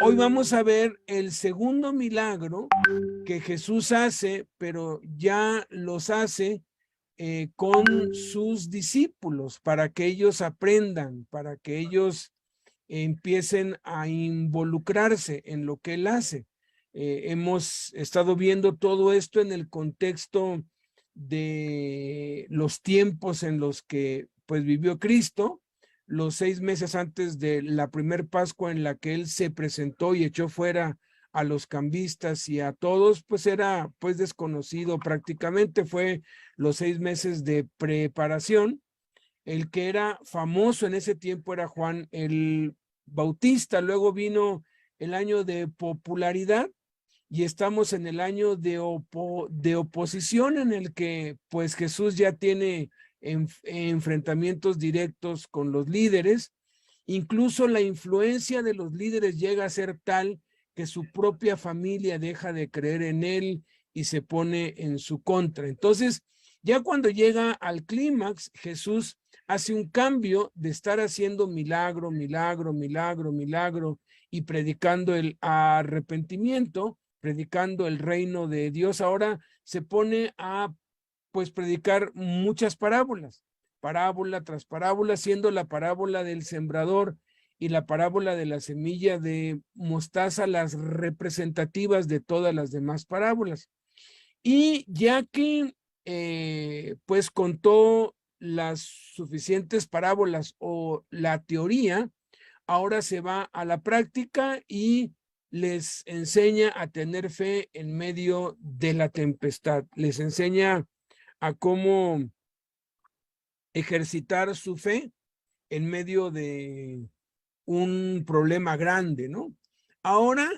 hoy vamos a ver el segundo milagro que Jesús hace, pero ya los hace con sus discípulos para que ellos aprendan, para que ellos empiecen a involucrarse en lo que él hace. Hemos estado viendo todo esto en el contexto de los tiempos en los que pues vivió Cristo, los 6 meses antes de la primer Pascua en la que él se presentó y echó fuera a los cambistas y a todos, pues era pues desconocido prácticamente, fue los 6 meses de preparación. El que era famoso en ese tiempo era Juan el Bautista, luego vino el año de popularidad y estamos en el año de oposición en el que pues Jesús ya tiene enfrentamientos directos con los líderes, incluso la influencia de los líderes llega a ser tal que su propia familia deja de creer en él y se pone en su contra. Entonces, ya cuando llega al clímax, Jesús hace un cambio de estar haciendo milagro, milagro, milagro, milagro y predicando el arrepentimiento, predicando el reino de Dios. Ahora se pone a pues predicar muchas parábolas, parábola tras parábola, siendo la parábola del sembrador y la parábola de la semilla de mostaza las representativas de todas las demás parábolas. Y ya que pues contó las suficientes parábolas o la teoría, ahora se va a la práctica y les enseña a tener fe en medio de la tempestad. Les enseña a cómo ejercitar su fe en medio de un problema grande, ¿no? Ahora,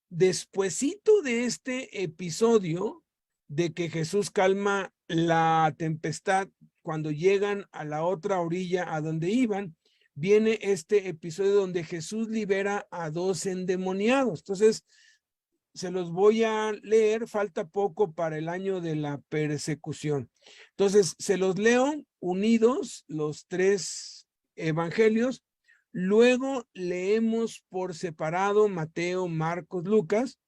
despuesito de este episodio de que Jesús calma la tempestad, cuando llegan a la otra orilla a donde iban, viene este episodio donde Jesús libera a 2 endemoniados. Entonces, se los voy a leer, falta poco para el año de la persecución. Entonces, se los leo unidos los 3 evangelios, luego leemos por separado Mateo, Marcos, Lucas,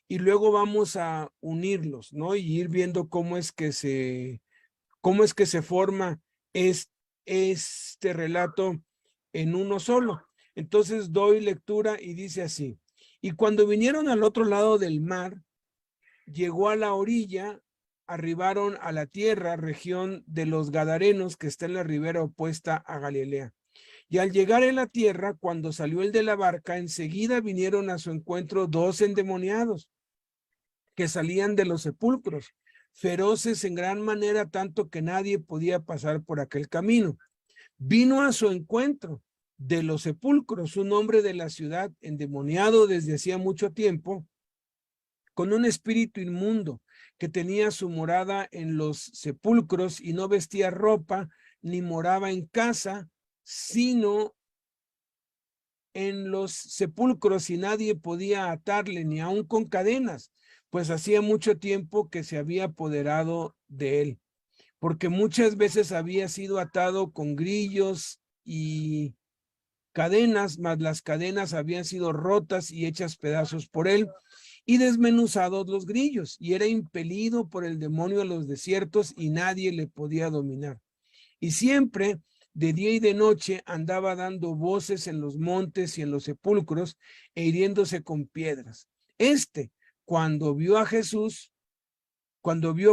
y luego vamos a unirlos, ¿no? Y ir viendo cómo es que se forma este relato en uno solo. Entonces doy lectura y dice así: y cuando vinieron al otro lado del mar, llegó a la orilla, arribaron a la tierra, región de los Gadarenos, que está en la ribera opuesta a Galilea. Y al llegar en la tierra, cuando salió el de la barca, enseguida vinieron a su encuentro 2 endemoniados que salían de los sepulcros, feroces en gran manera, tanto que nadie podía pasar por aquel camino. Vino a su encuentro de los sepulcros un hombre de la ciudad, endemoniado desde hacía mucho tiempo, con un espíritu inmundo, que tenía su morada en los sepulcros y no vestía ropa, ni moraba en casa, sino en los sepulcros, y nadie podía atarle, ni aun con cadenas, pues hacía mucho tiempo que se había apoderado de él, porque muchas veces había sido atado con grillos y cadenas, mas las cadenas habían sido rotas y hechas pedazos por él, y desmenuzados los grillos, y era impelido por el demonio a los desiertos, y nadie le podía dominar. Y siempre, de día y de noche, andaba dando voces en los montes y en los sepulcros, e hiriéndose con piedras. Cuando vio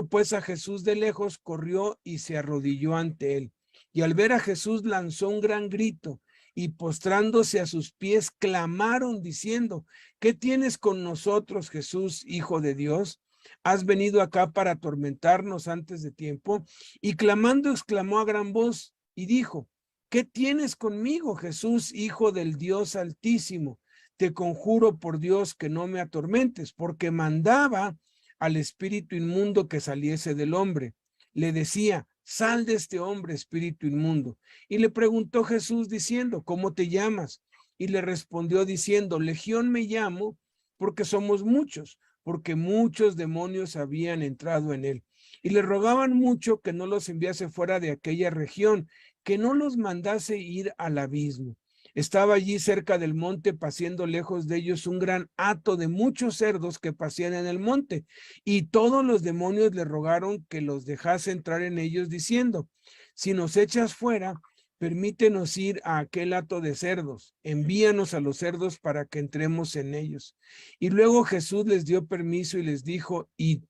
pues a Jesús de lejos, corrió y se arrodilló ante él. Y al ver a Jesús lanzó un gran grito, y postrándose a sus pies clamaron diciendo: ¿qué tienes con nosotros, Jesús, Hijo de Dios? ¿Has venido acá para atormentarnos antes de tiempo? Y clamando exclamó a gran voz y dijo: ¿qué tienes conmigo, Jesús, Hijo del Dios Altísimo? Te conjuro por Dios que no me atormentes, porque mandaba al espíritu inmundo que saliese del hombre. Le decía: sal de este hombre, espíritu inmundo. Y le preguntó Jesús diciendo: ¿cómo te llamas? Y le respondió diciendo: Legión me llamo, porque somos muchos, porque muchos demonios habían entrado en él. Y le rogaban mucho que no los enviase fuera de aquella región, que no los mandase ir al abismo. Estaba allí cerca del monte, paciendo lejos de ellos un gran hato de muchos cerdos que pasían en el monte, y todos los demonios le rogaron que los dejase entrar en ellos, diciendo: si nos echas fuera, permítenos ir a aquel hato de cerdos, envíanos a los cerdos para que entremos en ellos. Y luego Jesús les dio permiso y les dijo: id.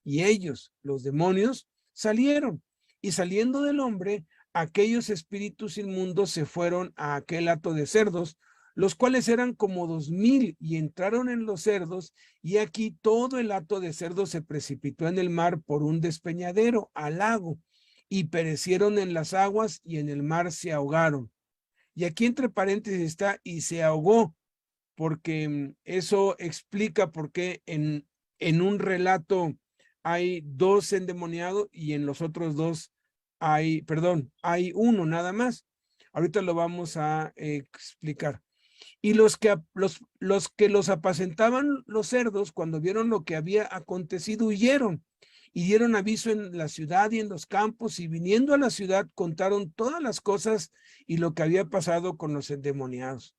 Y ellos, los demonios, salieron, y saliendo del hombre, aquellos espíritus inmundos se fueron a aquel hato de cerdos, los cuales eran como 2000, y entraron en los cerdos, y aquí todo el hato de cerdos se precipitó en el mar por un despeñadero al lago, y perecieron en las aguas, y en el mar se ahogaron. Y aquí entre paréntesis está: y se ahogó, porque eso explica por qué en un relato hay 2 endemoniados y en los otros 2 hay, perdón, hay 1 nada más. Ahorita lo vamos a explicar. Y los que los apacentaban los cerdos, cuando vieron lo que había acontecido, huyeron y dieron aviso en la ciudad y en los campos, y viniendo a la ciudad contaron todas las cosas y lo que había pasado con los endemoniados.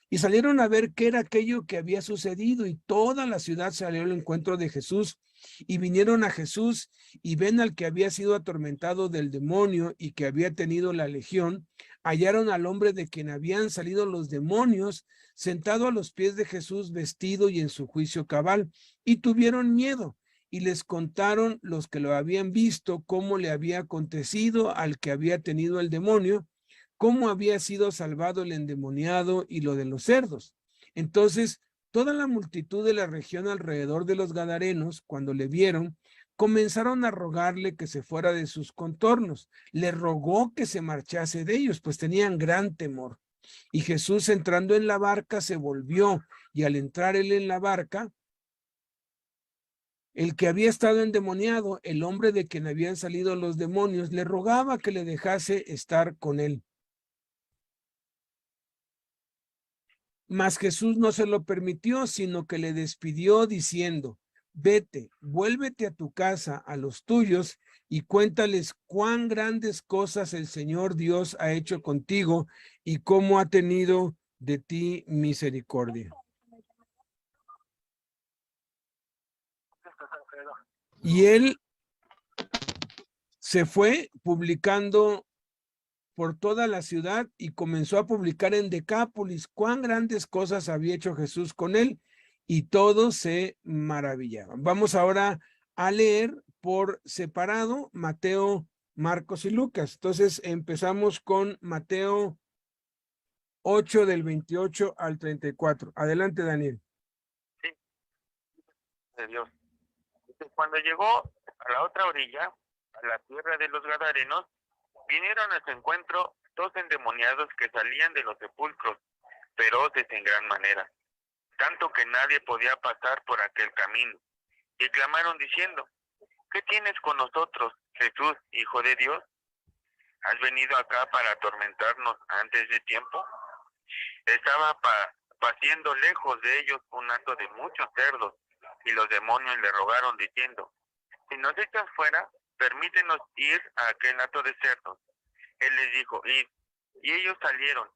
Y salieron a ver qué era aquello que había sucedido, y toda la ciudad salió al encuentro de Jesús, y vinieron a Jesús, y ven al que había sido atormentado del demonio y que había tenido la legión, hallaron al hombre de quien habían salido los demonios, sentado a los pies de Jesús, vestido y en su juicio cabal, y tuvieron miedo, y les contaron los que lo habían visto cómo le había acontecido al que había tenido el demonio, cómo había sido salvado el endemoniado y lo de los cerdos. Entonces, toda la multitud de la región alrededor de los Gadarenos, cuando le vieron, comenzaron a rogarle que se fuera de sus contornos. Le rogó que se marchase de ellos, pues tenían gran temor. Y Jesús, entrando en la barca, se volvió, y al entrar él en la barca, el que había estado endemoniado, el hombre de quien habían salido los demonios, le rogaba que le dejase estar con él. Mas Jesús no se lo permitió, sino que le despidió diciendo: vete, vuélvete a tu casa, a los tuyos, y cuéntales cuán grandes cosas el Señor Dios ha hecho contigo y cómo ha tenido de ti misericordia. Y él se fue publicando por toda la ciudad y comenzó a publicar en Decápolis cuán grandes cosas había hecho Jesús con él, y todos se maravillaban. Vamos ahora a leer por separado Mateo, Marcos y Lucas. Entonces empezamos con Mateo 8 del 28 al 34. Adelante, Daniel. Sí, de Dios. Cuando llegó a la otra orilla, a la tierra de los Gadarenos, vinieron a su encuentro 2 endemoniados que salían de los sepulcros, feroces en gran manera, tanto que nadie podía pasar por aquel camino, y clamaron diciendo: ¿qué tienes con nosotros, Jesús, Hijo de Dios? ¿Has venido acá para atormentarnos antes de tiempo? Estaba paciendo lejos de ellos un hato de muchos cerdos, y los demonios le rogaron diciendo: si nos echas fuera, permítenos ir a aquel hato de cerdos. Él les dijo: id. Y ellos salieron,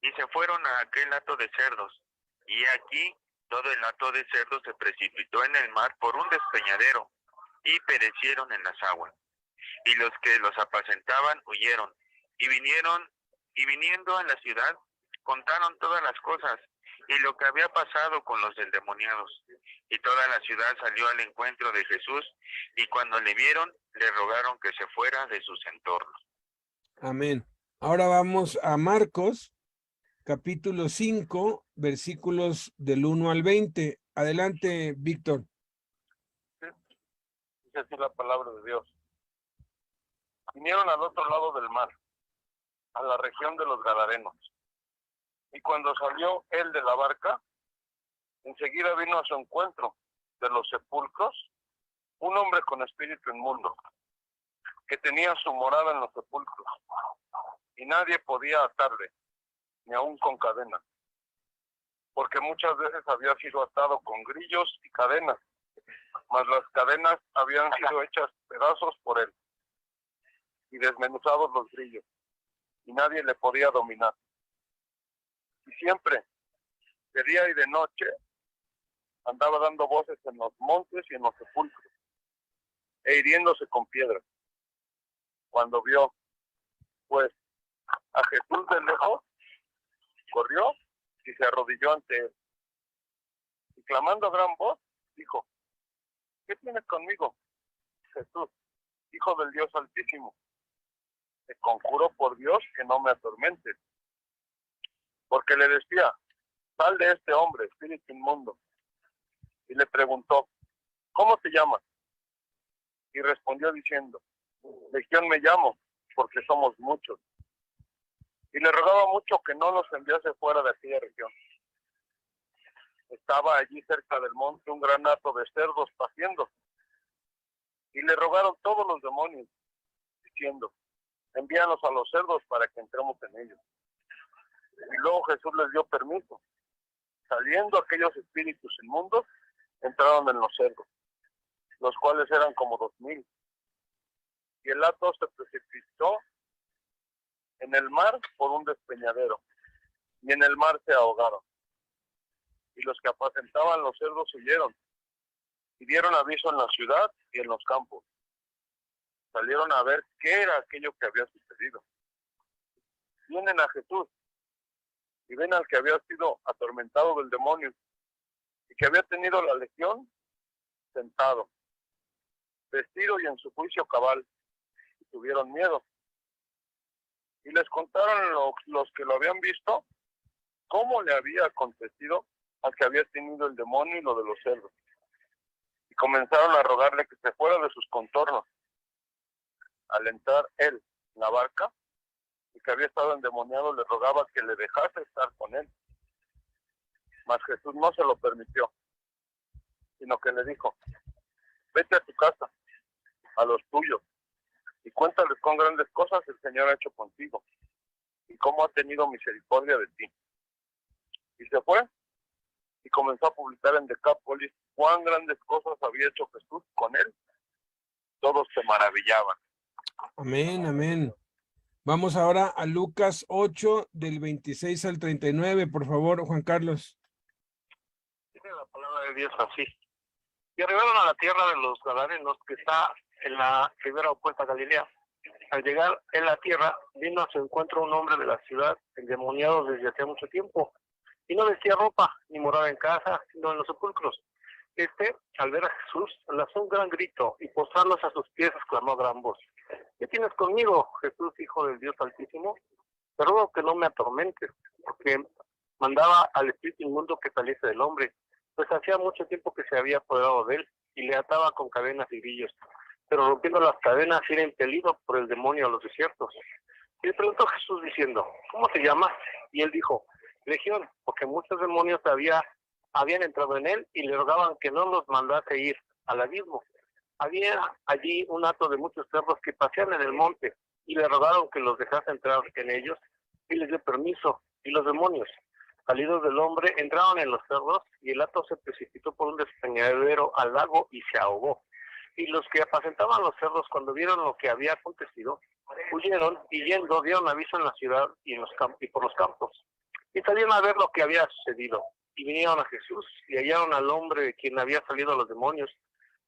y se fueron a aquel hato de cerdos. Y aquí todo el hato de cerdos se precipitó en el mar por un despeñadero, y perecieron en las aguas. Y los que los apacentaban huyeron, y viniendo a la ciudad, contaron todas las cosas, y lo que había pasado con los endemoniados. Y toda la ciudad salió al encuentro de Jesús, y cuando le vieron, le rogaron que se fuera de sus entornos. Amén. Ahora vamos a Marcos, capítulo 5, versículos del 1 al 20. Adelante, Víctor. Dice así la palabra de Dios. Vinieron al otro lado del mar, a la región de los Gadarenos. Y cuando salió él de la barca, enseguida vino a su encuentro de los sepulcros un hombre con espíritu inmundo, que tenía su morada en los sepulcros, y nadie podía atarle, ni aun con cadenas, porque muchas veces había sido atado con grillos y cadenas, mas las cadenas habían sido hechas pedazos por él, y desmenuzados los grillos, y nadie le podía dominar. Y siempre, de día y de noche, andaba dando voces en los montes y en los sepulcros, e hiriéndose con piedras. Cuando vio, pues, a Jesús de lejos, corrió y se arrodilló ante él. Y clamando a gran voz, dijo: ¿qué tienes conmigo, Jesús, Hijo del Dios Altísimo? Te conjuro por Dios que no me atormentes. Porque le decía: sal de este hombre, espíritu inmundo. Y le preguntó: ¿cómo te llamas? Y respondió diciendo: Legión me llamo, porque somos muchos. Y le rogaba mucho que no los enviase fuera de aquella región. Estaba allí cerca del monte un gran hato de cerdos paciendo. Y le rogaron todos los demonios, diciendo: envíanos a los cerdos para que entremos en ellos. Y luego Jesús les dio permiso. Saliendo aquellos espíritus inmundos, entraron en los cerdos, los cuales eran como 2000. Y el hato se precipitó en el mar por un despeñadero, y en el mar se ahogaron. Y los que apacentaban los cerdos huyeron, y dieron aviso en la ciudad y en los campos. Salieron a ver qué era aquello que había sucedido. Vienen a Jesús, y ven al que había sido atormentado del demonio, y que había tenido la legión, sentado, vestido y en su juicio cabal, y tuvieron miedo. Y les contaron los que lo habían visto, cómo le había acontecido al que había tenido el demonio y lo de los cerdos. Y comenzaron a rogarle que se fuera de sus contornos. Al entrar él en la barca, el que había estado endemoniado le rogaba que le dejase estar con él. Mas Jesús no se lo permitió, sino que le dijo: vete a tu casa, a los tuyos, y cuéntales cuán grandes cosas el Señor ha hecho contigo, y cómo ha tenido misericordia de ti. Y se fue, y comenzó a publicar en Decápolis cuán grandes cosas había hecho Jesús con él. Todos se maravillaban. Amén, amén. Vamos ahora a Lucas 8, del 26 al 39, por favor, Juan Carlos. Dice la palabra de Dios así: y arribaron a la tierra de los Gadarenos, que está en la ribera opuesta a Galilea. Al llegar en la tierra, vino a su encuentro un hombre de la ciudad, endemoniado desde hacía mucho tiempo, y no vestía ropa, ni moraba en casa, sino en los sepulcros. Al ver a Jesús, lanzó un gran grito, y postrándose a sus pies, exclamó a gran voz: ¿qué tienes conmigo, Jesús, Hijo del Dios Altísimo? Te ruego que no me atormentes, porque mandaba al espíritu inmundo que saliese del hombre, pues hacía mucho tiempo que se había apoderado de él, y le ataba con cadenas y grillos. Pero rompiendo las cadenas, era impelido por el demonio a los desiertos. Y le preguntó Jesús diciendo: ¿cómo te llamas? Y él dijo: Legión, porque muchos demonios habían entrado en él, y le rogaban que no los mandase ir al abismo. Había allí un hato de muchos cerdos que paseaban en el monte, y le rogaron que los dejase entrar en ellos, y les dio permiso. Y los demonios, salidos del hombre, entraron en los cerdos, y el hato se precipitó por un despeñadero al lago y se ahogó. Y los que apacentaban los cerdos, cuando vieron lo que había acontecido, huyeron, y yendo dieron aviso en la ciudad y por los campos. Y salieron a ver lo que había sucedido. Y vinieron a Jesús, y hallaron al hombre de quien había salido los demonios,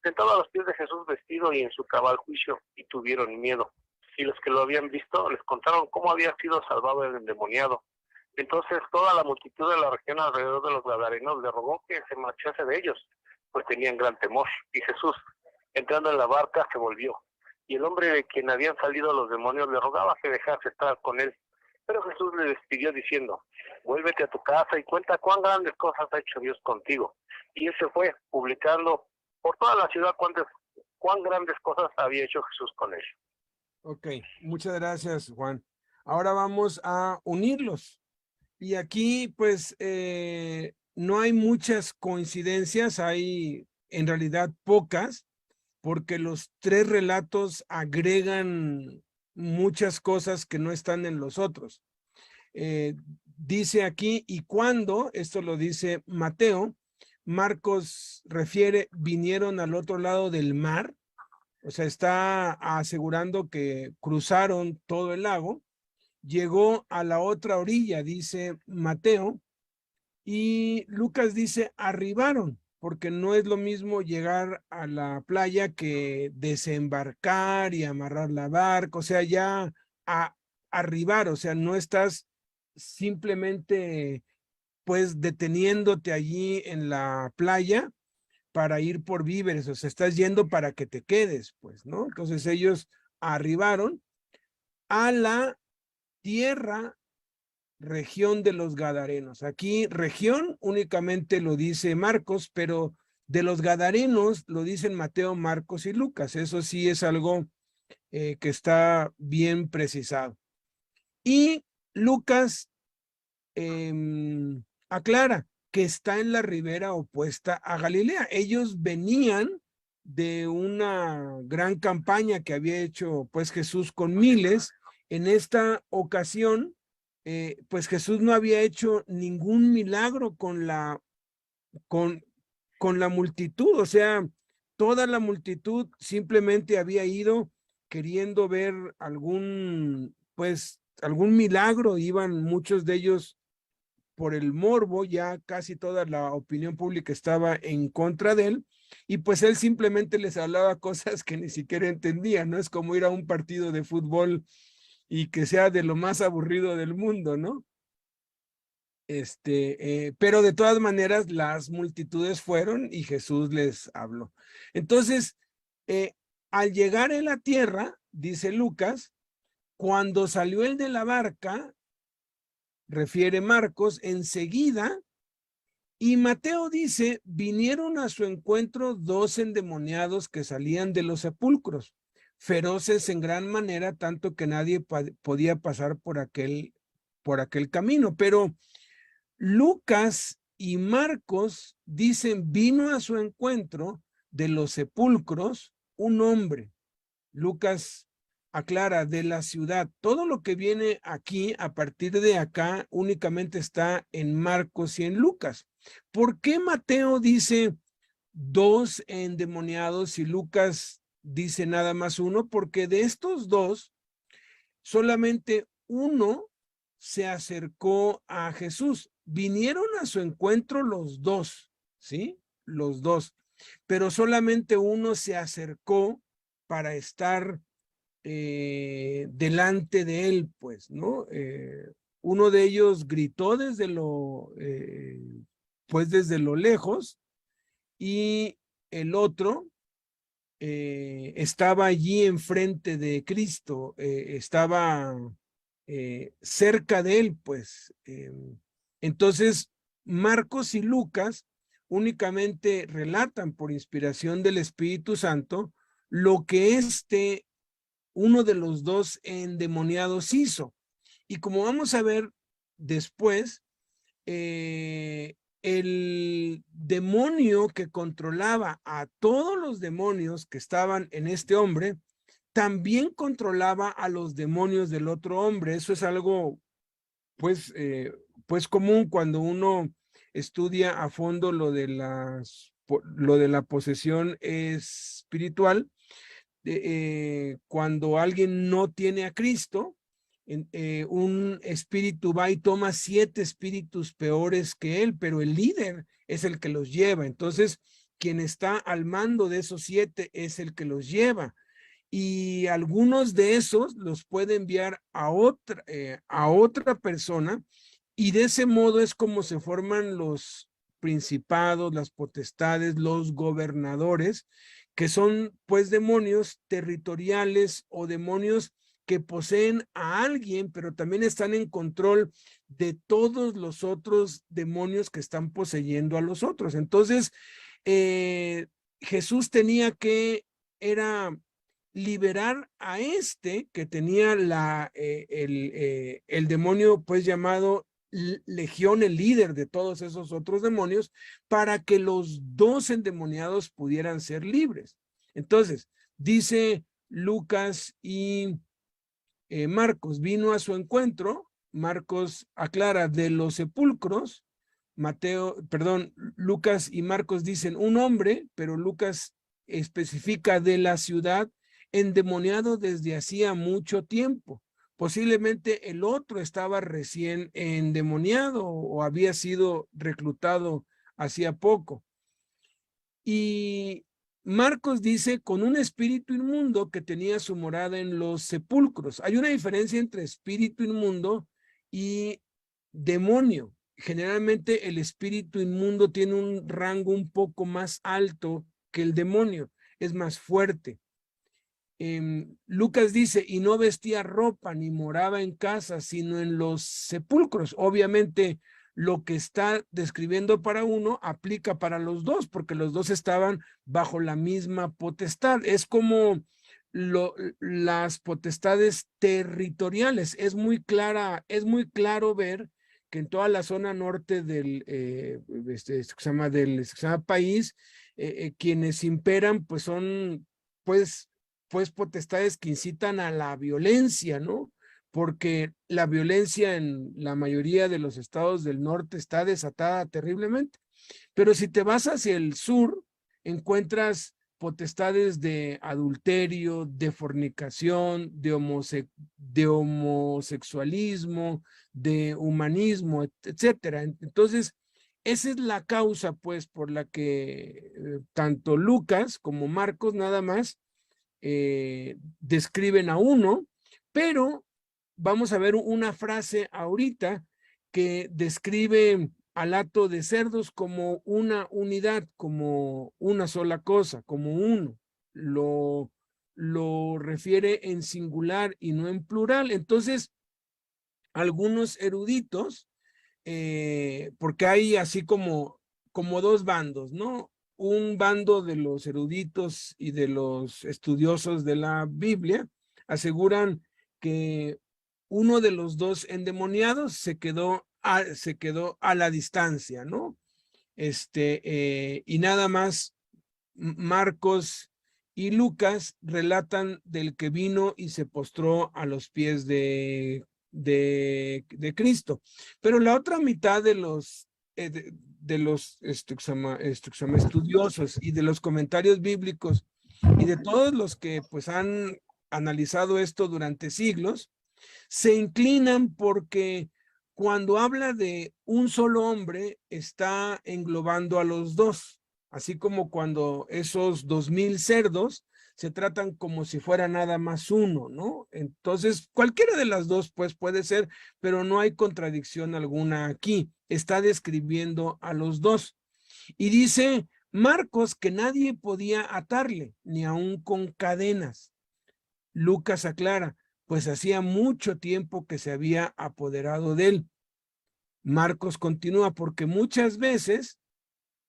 sentado a los pies de Jesús, vestido y en su cabal juicio, y tuvieron miedo. Y los que lo habían visto les contaron cómo había sido salvado el endemoniado. Entonces toda la multitud de la región alrededor de los Gadarenos le rogó que se marchase de ellos, pues tenían gran temor. Y Jesús, entrando en la barca, se volvió. Y el hombre de quien habían salido los demonios le rogaba que dejase estar con él. Pero Jesús le despidió diciendo: vuélvete a tu casa y cuenta cuán grandes cosas ha hecho Dios contigo. Y él se fue, publicando por toda la ciudad cuán grandes cosas había hecho Jesús con él. Ok, muchas gracias, Juan. Ahora vamos a unirlos. Y aquí, pues, no hay muchas coincidencias, hay en realidad pocas, porque los tres relatos agregan muchas cosas que no están en los otros. Dice aquí, y cuando, esto lo dice Mateo, Marcos refiere, vinieron al otro lado del mar, o sea, está asegurando que cruzaron todo el lago. llegó a la otra orilla, dice Mateo, y Lucas dice arribaron, porque no es lo mismo llegar a la playa que desembarcar y amarrar la barca, o sea, ya a arribar, o sea, no estás simplemente pues deteniéndote allí en la playa para ir por víveres, o sea, estás yendo para que te quedes, pues, ¿no? Entonces ellos arribaron a la tierra, región de los Gadarenos. Aquí región únicamente lo dice Marcos, pero de los Gadarenos lo dicen Mateo, Marcos y Lucas. Eso sí es algo que está bien precisado. Y Lucas aclara que está en la ribera opuesta a Galilea. Ellos venían de una gran campaña que había hecho pues Jesús con miles. En esta ocasión, pues Jesús no había hecho ningún milagro con la multitud, o sea, toda la multitud simplemente había ido queriendo ver algún milagro, iban muchos de ellos por el morbo, ya casi toda la opinión pública estaba en contra de él, y pues él simplemente les hablaba cosas que ni siquiera entendían, ¿no? Es como ir a un partido de fútbol y que sea de lo más aburrido del mundo, ¿no? Pero de todas maneras las multitudes fueron y Jesús les habló. Entonces, al llegar en la tierra, dice Lucas, cuando salió él de la barca, refiere Marcos, enseguida, y Mateo dice, vinieron a su encuentro 2 endemoniados que salían de los sepulcros, feroces en gran manera, tanto que nadie podía pasar por aquel camino. Pero Lucas y Marcos dicen, vino a su encuentro de los sepulcros un hombre. Lucas aclara, de la ciudad. Todo lo que viene aquí, a partir de acá, únicamente está en Marcos y en Lucas. ¿Por qué Mateo dice 2 endemoniados y Lucas dice nada más 1? Porque de estos 2, solamente uno se acercó a Jesús. Vinieron a su encuentro los 2, ¿sí? Los 2. Pero solamente uno se acercó para estar delante de él, pues, ¿no? Uno de ellos gritó desde lo lejos, y el otro estaba allí enfrente de Cristo, estaba cerca de él, pues. Entonces, Marcos y Lucas únicamente relatan por inspiración del Espíritu Santo lo que uno de los 2 endemoniados hizo. Y como vamos a ver después, el demonio que controlaba a todos los demonios que estaban en este hombre, también controlaba a los demonios del otro hombre. Eso es algo, pues común cuando uno estudia a fondo lo de la posesión espiritual. Cuando alguien no tiene a Cristo, un espíritu va y toma 7 espíritus peores que él, pero el líder es el que los lleva. Entonces, quien está al mando de esos 7 es el que los lleva. Y algunos de esos los puede enviar a otra persona, y de ese modo es como se forman los principados, las potestades, los gobernadores, que son pues demonios territoriales o demonios que poseen a alguien, pero también están en control de todos los otros demonios que están poseyendo a los otros. Entonces, Jesús tenía que liberar a que tenía el demonio pues llamado Legión, el líder de todos esos otros demonios, para que los 2 endemoniados pudieran ser libres. Entonces, dice Lucas y Marcos, vino a su encuentro. Marcos aclara, de los sepulcros. Lucas y Marcos dicen un hombre, pero Lucas especifica de la ciudad, endemoniado desde hacía mucho tiempo, Posiblemente el otro estaba recién endemoniado o había sido reclutado hacía poco. Y Marcos dice con un espíritu inmundo que tenía su morada en los sepulcros. Hay una diferencia entre espíritu inmundo y demonio. Generalmente el espíritu inmundo tiene un rango un poco más alto que el demonio, es más fuerte. Lucas dice, y no vestía ropa ni moraba en casa, sino en los sepulcros. Obviamente lo que está describiendo para uno aplica para los dos, porque los dos estaban bajo la misma potestad. Es como las potestades territoriales. Es muy claro ver que en toda la zona norte del, se llama país, quienes imperan pues son pues potestades que incitan a la violencia, ¿no? Porque la violencia en la mayoría de los estados del norte está desatada terriblemente. Pero si te vas hacia el sur, encuentras potestades de adulterio, de fornicación, de homosexualismo, de humanismo, etcétera. Entonces, esa es la causa, pues, por la que tanto Lucas como Marcos nada más describen a uno, pero vamos a ver una frase ahorita que describe al hato de cerdos como una unidad, como una sola cosa, como uno. Lo refiere en singular y no en plural. Entonces, algunos eruditos, porque hay así como dos bandos, ¿no? Un bando de los eruditos y de los estudiosos de la Biblia aseguran que uno de los dos endemoniados se quedó a la distancia, ¿no? Y nada más Marcos y Lucas relatan del que vino y se postró a los pies de Cristo. Pero la otra mitad de los estudiosos y de los comentarios bíblicos y de todos los que pues han analizado esto durante siglos, se inclinan porque cuando habla de un solo hombre está englobando a los dos, así como cuando esos 2000 cerdos se tratan como si fuera nada más uno, ¿no? Entonces, cualquiera de las dos pues puede ser, pero no hay contradicción alguna aquí. Está describiendo a los dos. Y dice Marcos que nadie podía atarle, ni aun con cadenas. Lucas aclara, pues hacía mucho tiempo que se había apoderado de él. Marcos continúa, porque muchas veces,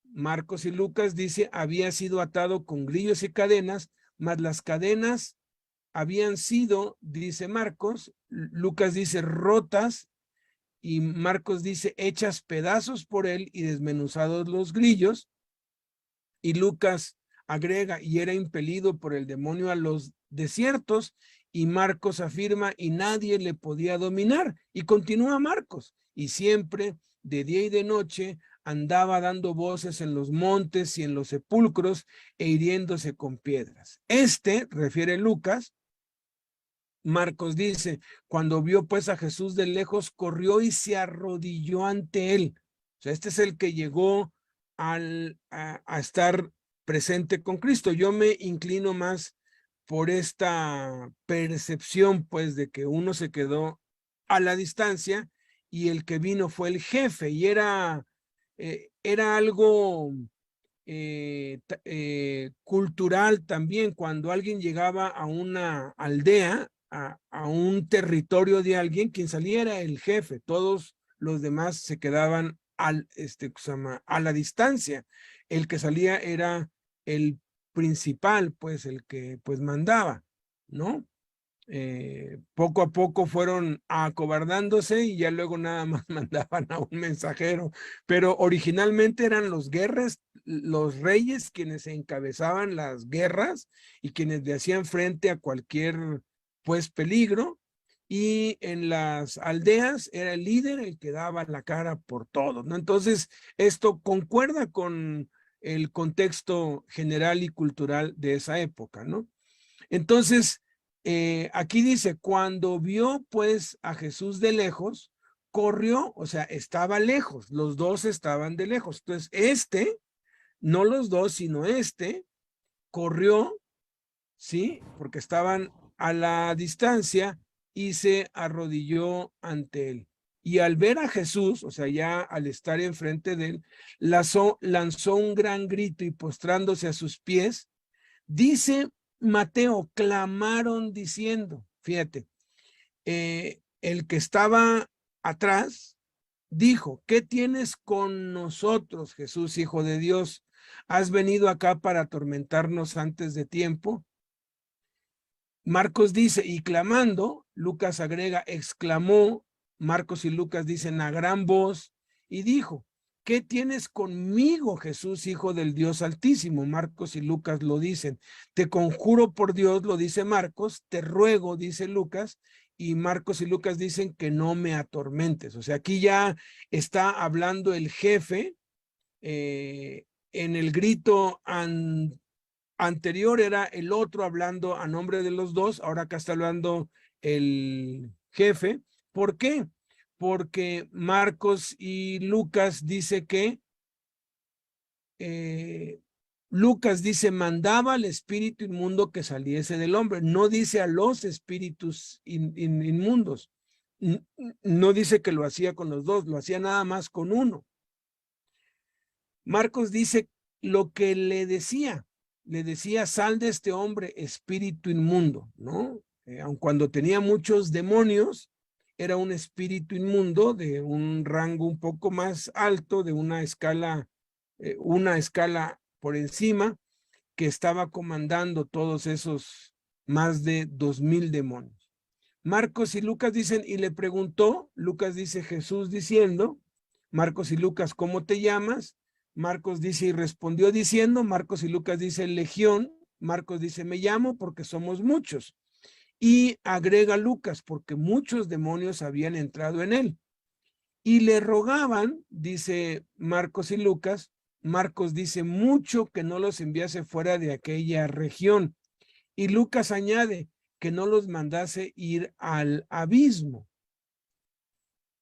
Marcos y Lucas dice, había sido atado con grillos y cadenas, mas las cadenas habían sido, dice Marcos, Lucas dice rotas, y Marcos dice hechas pedazos por él y desmenuzados los grillos, y Lucas agrega, y era impelido por el demonio a los desiertos, y Marcos afirma, y nadie le podía dominar, y continúa Marcos, y siempre de día y de noche andaba dando voces en los montes y en los sepulcros e hiriéndose con piedras. Refiere Lucas, Marcos dice, cuando vio pues a Jesús de lejos, corrió y se arrodilló ante él. O sea, este es el que llegó a estar presente con Cristo. Yo me inclino más por esta percepción, pues, de que uno se quedó a la distancia y el que vino fue el jefe, y era algo cultural también. Cuando alguien llegaba a una aldea, a un territorio de alguien, quien salía era el jefe, todos los demás se quedaban a la distancia. El que salía era el principal, pues el que pues mandaba, ¿no? Poco a poco fueron acobardándose y ya luego nada más mandaban a un mensajero, pero originalmente eran los reyes quienes encabezaban las guerras y quienes le hacían frente a cualquier pues peligro, y en las aldeas era el líder el que daba la cara por todo, ¿no? Entonces esto concuerda con el contexto general y cultural de esa época, ¿no? Entonces aquí dice, cuando vio pues a Jesús de lejos, corrió, o sea, estaba lejos, los dos estaban de lejos. Entonces, no los dos, sino corrió, ¿sí? Porque estaban a la distancia y se arrodilló ante él. Y al ver a Jesús, o sea, ya al estar enfrente de él, lanzó un gran grito y postrándose a sus pies, dice Mateo, clamaron diciendo, fíjate, el que estaba atrás dijo, ¿qué tienes con nosotros, Jesús, Hijo de Dios? ¿Has venido acá para atormentarnos antes de tiempo? Marcos dice, y clamando, Lucas agrega, exclamó, Marcos y Lucas dicen a gran voz, y dijo, ¿qué tienes conmigo, Jesús, Hijo del Dios Altísimo? Marcos y Lucas lo dicen. Te conjuro por Dios, lo dice Marcos, te ruego, dice Lucas, y Marcos y Lucas dicen que no me atormentes. O sea, aquí ya está hablando el jefe en el grito anterior era el otro hablando a nombre de los dos, ahora acá está hablando el jefe. ¿Por qué? Porque Marcos y Lucas dice que Lucas dice mandaba al espíritu inmundo que saliese del hombre, no dice a los espíritus inmundos, no dice que lo hacía con los dos, lo hacía nada más con uno. Marcos dice lo que le decía, sal de este hombre, espíritu inmundo, ¿no? Aun cuando tenía muchos demonios, era un espíritu inmundo de un rango un poco más alto, de una escala por encima, que estaba comandando todos esos más de 2000 demonios. Marcos y Lucas dicen, y le preguntó, Lucas dice Jesús diciendo, Marcos y Lucas, ¿cómo te llamas? Marcos dice, y respondió diciendo, Marcos y Lucas dice legión, Marcos dice, me llamo porque somos muchos. Y agrega Lucas, porque muchos demonios habían entrado en él. Y le rogaban, dice Marcos y Lucas, Marcos dice mucho que no los enviase fuera de aquella región. Y Lucas añade que no los mandase ir al abismo.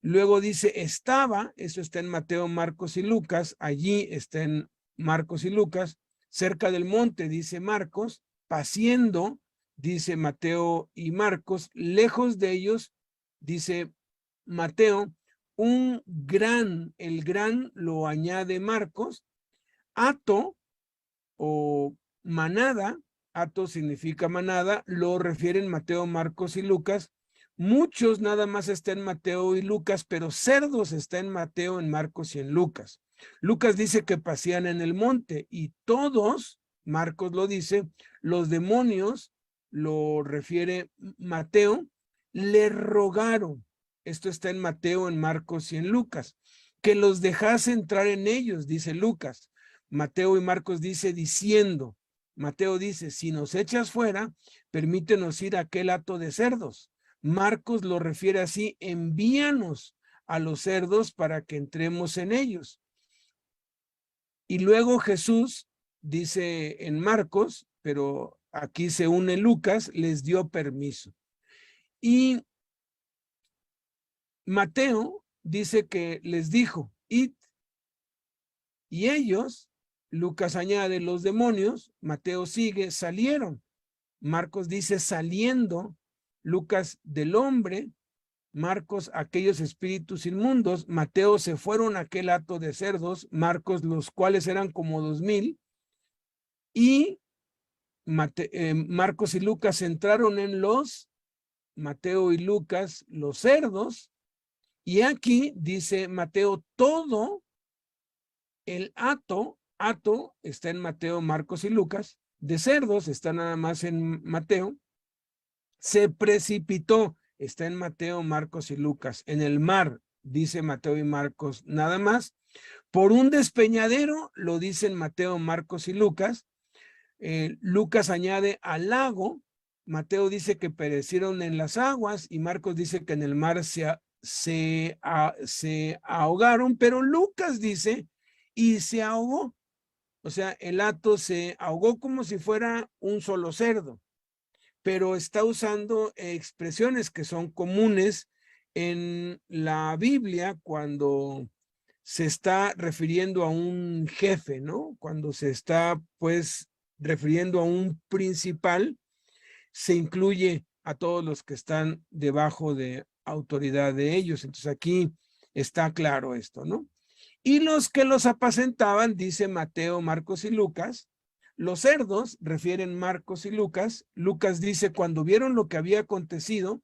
Luego dice, estaba, eso está en Mateo, Marcos y Lucas, allí está en Marcos y Lucas, cerca del monte, dice Marcos, paciendo, dice Mateo y Marcos, lejos de ellos, dice Mateo, el gran lo añade Marcos, hato o manada, hato significa manada, lo refieren Mateo, Marcos y Lucas. Muchos nada más está en Mateo y Lucas, pero cerdos está en Mateo, en Marcos y en Lucas. Lucas dice que pasían en el monte y todos, Marcos lo dice, los demonios, lo refiere Mateo, le rogaron. Esto está en Mateo, en Marcos y en Lucas. Que los dejase entrar en ellos, dice Lucas. Mateo y Marcos dice diciendo, Mateo dice, si nos echas fuera, permítenos ir a aquel hato de cerdos. Marcos lo refiere así, envíanos a los cerdos para que entremos en ellos. Y luego Jesús dice en Marcos, pero aquí se une Lucas, les dio permiso. Y Mateo dice que les dijo, id. Y ellos, Lucas añade, los demonios, Mateo sigue, salieron. Marcos dice saliendo, Lucas del hombre, Marcos aquellos espíritus inmundos, Mateo se fueron a aquel hato de cerdos, Marcos los cuales eran como 2000, y Marcos y Lucas entraron en Mateo y Lucas, los cerdos, y aquí dice Mateo, todo el hato está en Mateo, Marcos y Lucas, de cerdos está nada más en Mateo, se precipitó, está en Mateo, Marcos y Lucas, en el mar, dice Mateo y Marcos, nada más, por un despeñadero, lo dicen Mateo, Marcos y Lucas, Lucas añade al lago, Mateo dice que perecieron en las aguas y Marcos dice que en el mar se ahogaron, pero Lucas dice y se ahogó, o sea, el hato se ahogó como si fuera un solo cerdo. pero está usando expresiones que son comunes en la Biblia cuando se está refiriendo a un jefe, ¿no? Cuando se está, pues, refiriendo a un principal, se incluye a todos los que están debajo de autoridad de ellos. Entonces aquí está claro esto, ¿no? Y los que los apacentaban, dice Mateo, Marcos y Lucas. Los cerdos, refieren Marcos y Lucas. Lucas dice, cuando vieron lo que había acontecido,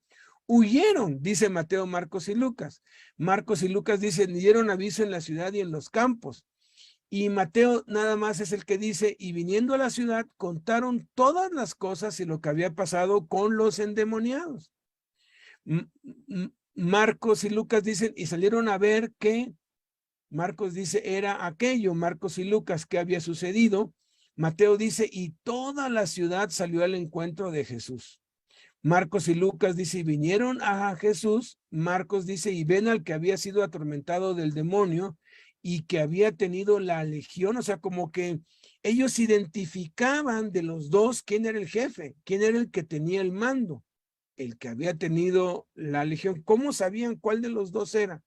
huyeron, dice Mateo, Marcos y Lucas. Marcos y Lucas dicen, dieron aviso en la ciudad y en los campos. Y Mateo nada más es el que dice, y viniendo a la ciudad, contaron todas las cosas y lo que había pasado con los endemoniados. Marcos y Lucas dicen, y salieron a ver qué. Marcos dice, era aquello. Marcos y Lucas, ¿qué había sucedido? Mateo dice, y toda la ciudad salió al encuentro de Jesús. Marcos y Lucas dice, y vinieron a Jesús. Marcos dice, y ven al que había sido atormentado del demonio y que había tenido la legión. O sea, como que ellos identificaban de los dos quién era el jefe, quién era el que tenía el mando, el que había tenido la legión. ¿Cómo sabían cuál de los dos era?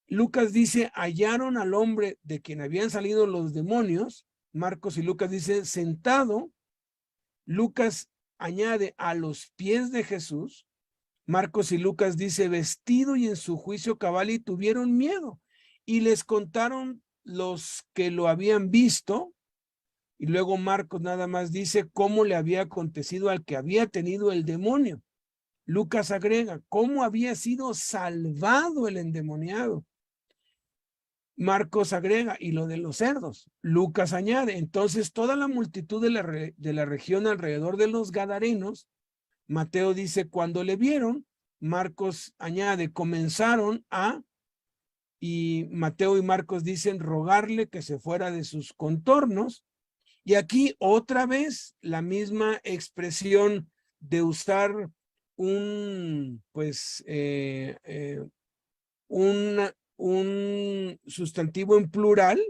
Lucas dice, hallaron al hombre de quien habían salido los demonios. Marcos y Lucas dicen, sentado. Lucas añade, a los pies de Jesús. Marcos y Lucas dice, vestido y en su juicio cabal, y tuvieron miedo. Y les contaron los que lo habían visto. Y luego Marcos nada más dice cómo le había acontecido al que había tenido el demonio. Lucas agrega, cómo había sido salvado el endemoniado. Marcos agrega, y lo de los cerdos. Lucas añade, entonces toda la multitud de la región alrededor de los Gadarenos, Mateo dice, cuando le vieron. Marcos añade, comenzaron a, y Mateo y Marcos dicen, rogarle que se fuera de sus contornos. Y aquí otra vez la misma expresión de usar un, pues, un sustantivo en plural.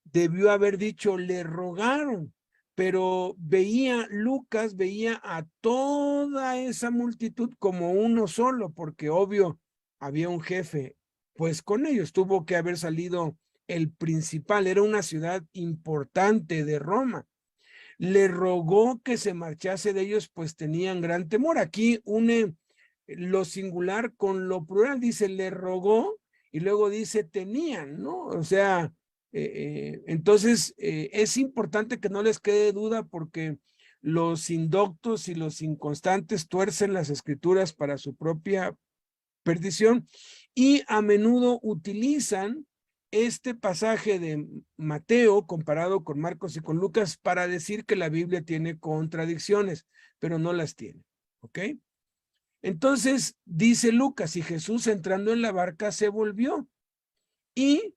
Debió haber dicho, le rogaron, pero Lucas veía a toda esa multitud como uno solo, porque obvio había un jefe, pues con ellos tuvo que haber salido el principal, era una ciudad importante de Roma. Le rogó que se marchase de ellos, pues tenían gran temor. Aquí une lo singular con lo plural, dice, le rogó, y luego dice, tenían, ¿no? O sea, entonces es importante que no les quede duda, porque los indoctos y los inconstantes tuercen las escrituras para su propia perdición, y a menudo utilizan este pasaje de Mateo comparado con Marcos y con Lucas para decir que la Biblia tiene contradicciones, pero no las tiene, ¿ok? Entonces dice Lucas, y Jesús entrando en la barca se volvió, y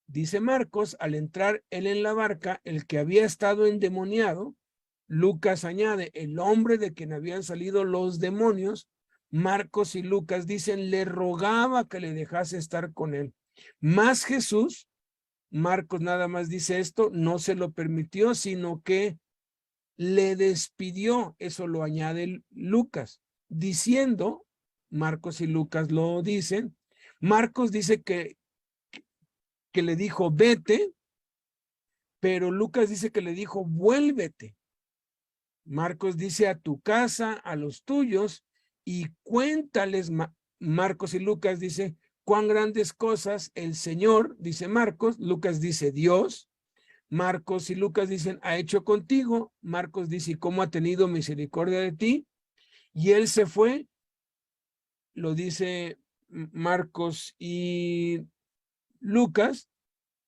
dice Marcos, al entrar él en la barca, el que había estado endemoniado, Lucas añade, el hombre de quien habían salido los demonios. Marcos y Lucas dicen, le rogaba que le dejase estar con él. Mas Jesús, Marcos nada más dice esto, no se lo permitió, sino que le despidió. Eso lo añade Lucas, diciendo, Marcos y Lucas lo dicen, Marcos dice que le dijo, vete, pero Lucas dice que le dijo, vuélvete. Marcos dice, a tu casa, a los tuyos, y cuéntales. Marcos y Lucas dice, cuán grandes cosas el Señor, dice Marcos, Lucas dice Dios. Marcos y Lucas dicen, ha hecho contigo. Marcos dice, ¿y cómo ha tenido misericordia de ti? Y él se fue, lo dice Marcos y Lucas.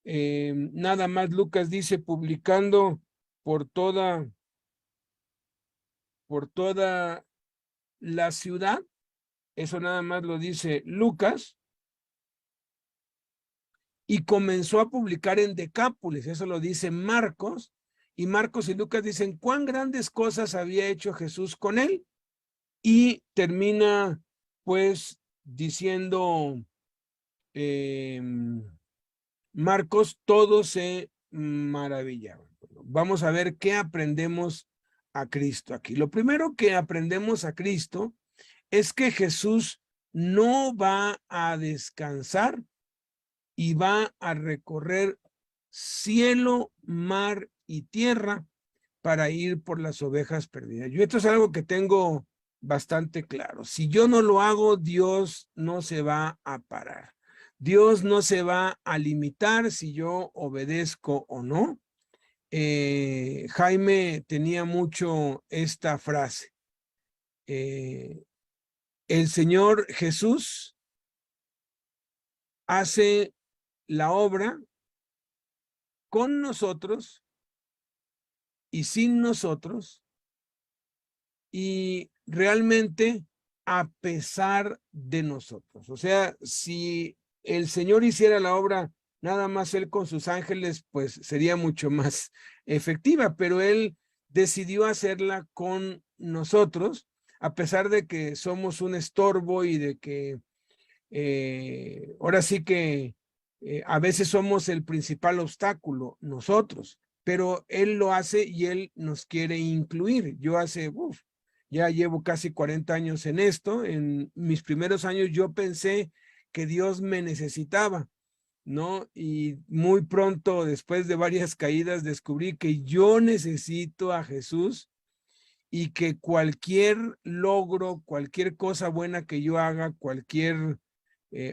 Nada más Lucas dice, publicando por toda la ciudad. Eso nada más lo dice Lucas. Y comenzó a publicar en Decápolis. Eso lo dice Marcos. Y Marcos y Lucas dicen cuán grandes cosas había hecho Jesús con él. Y termina pues diciendo Marcos, todos se maravillaban. Vamos a ver qué aprendemos a Cristo aquí. Lo primero que aprendemos a Cristo es que Jesús no va a descansar y va a recorrer cielo, mar y tierra para ir por las ovejas perdidas. Yo esto es algo que tengo bastante claro. Si yo no lo hago, Dios no se va a parar. Dios no se va a limitar si yo obedezco o no. Jaime tenía mucho esta frase. El Señor Jesús hace la obra con nosotros y sin nosotros, y realmente a pesar de nosotros. O sea, si el Señor hiciera la obra nada más él con sus ángeles, pues sería mucho más efectiva, pero él decidió hacerla con nosotros, a pesar de que somos un estorbo y de que ahora sí que a veces somos el principal obstáculo nosotros, pero él lo hace y él nos quiere incluir. Yo ya llevo casi 40 años en esto. En mis primeros años yo pensé que Dios me necesitaba, ¿no? Y muy pronto, después de varias caídas, descubrí que yo necesito a Jesús y que cualquier logro, cualquier cosa buena que yo haga, cualquier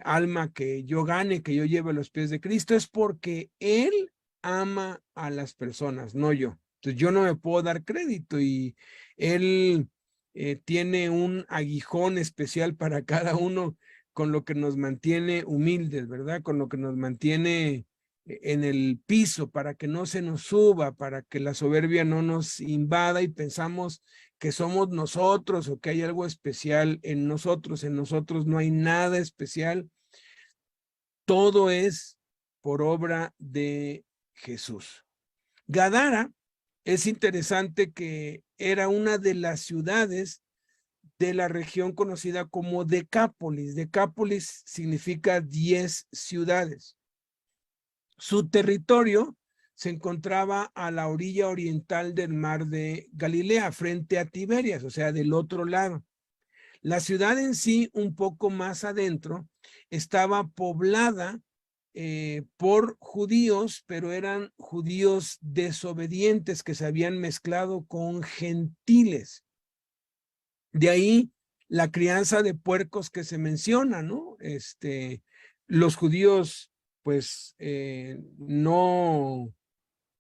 alma que yo gane, que yo lleve a los pies de Cristo, es porque Él ama a las personas, no yo. Entonces yo no me puedo dar crédito y Él tiene un aguijón especial para cada uno, con lo que nos mantiene humildes, ¿verdad? Con lo que nos mantiene en el piso, para que no se nos suba, para que la soberbia no nos invada y pensamos que somos nosotros o que hay algo especial en nosotros. En nosotros no hay nada especial. Todo es por obra de Jesús. Gadara, es interesante que era una de las ciudades de la región conocida como Decápolis. Decápolis significa 10 ciudades. Su territorio se encontraba a la orilla oriental del mar de Galilea, frente a Tiberias, o sea, del otro lado. La ciudad en sí, un poco más adentro, estaba poblada por judíos, pero eran judíos desobedientes que se habían mezclado con gentiles. De ahí la crianza de puercos que se menciona, ¿no? Los judíos pues no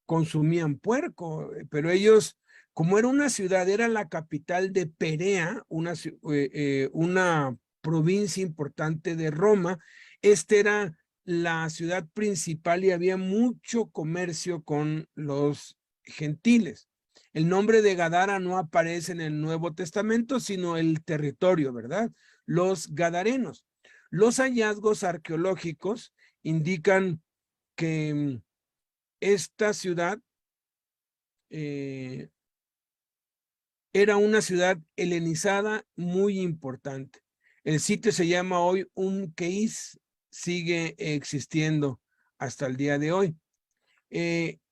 consumían puerco, pero ellos, como era una ciudad, era la capital de Perea, una provincia importante de Roma. Era la ciudad principal y había mucho comercio con los gentiles. El nombre de Gadara no aparece en el Nuevo Testamento, sino el territorio, ¿verdad? Los gadarenos. Los hallazgos arqueológicos indican que esta ciudad era una ciudad helenizada muy importante. El sitio se llama hoy Keis, sigue existiendo hasta el día de hoy.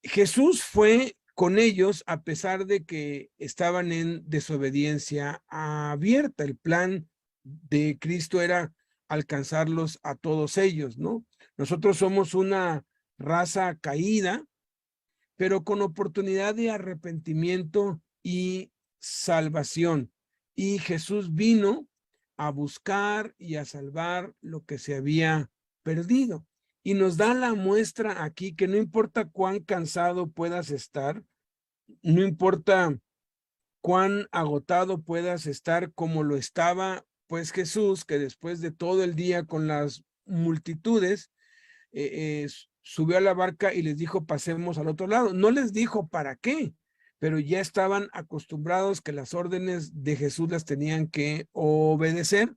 Jesús fue con ellos a pesar de que estaban en desobediencia abierta. El plan de Cristo era alcanzarlos a todos ellos, ¿no? Nosotros somos una raza caída, pero con oportunidad de arrepentimiento y salvación. Y Jesús vino a buscar y a salvar lo que se había perdido. Y nos da la muestra aquí que no importa cuán cansado puedas estar, no importa cuán agotado puedas estar como lo estaba pues Jesús, que después de todo el día con las multitudes, subió a la barca y les dijo, pasemos al otro lado. No les dijo para qué, pero ya estaban acostumbrados que las órdenes de Jesús las tenían que obedecer.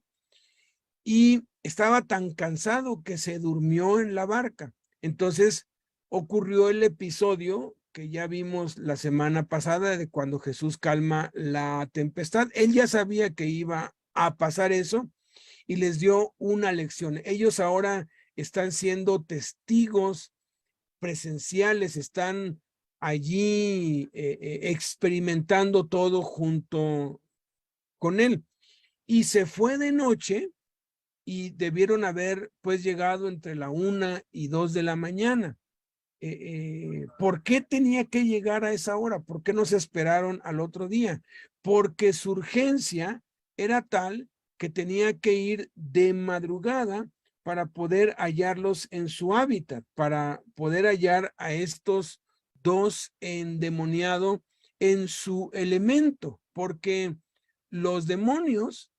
Y estaba tan cansado que se durmió en la barca. Entonces ocurrió el episodio que ya vimos la semana pasada de cuando Jesús calma la tempestad. Él ya sabía que iba a pasar eso y les dio una lección. Ellos ahora están siendo testigos presenciales, están allí experimentando todo junto con él. Y se fue de noche y debieron haber pues llegado entre la 1 y 2 de la mañana. ¿Por qué tenía que llegar a esa hora? ¿Por qué no se esperaron al otro día? Porque su urgencia era tal que tenía que ir de madrugada para poder hallarlos en su hábitat, para poder hallar a estos dos endemoniados en su elemento, porque los demonios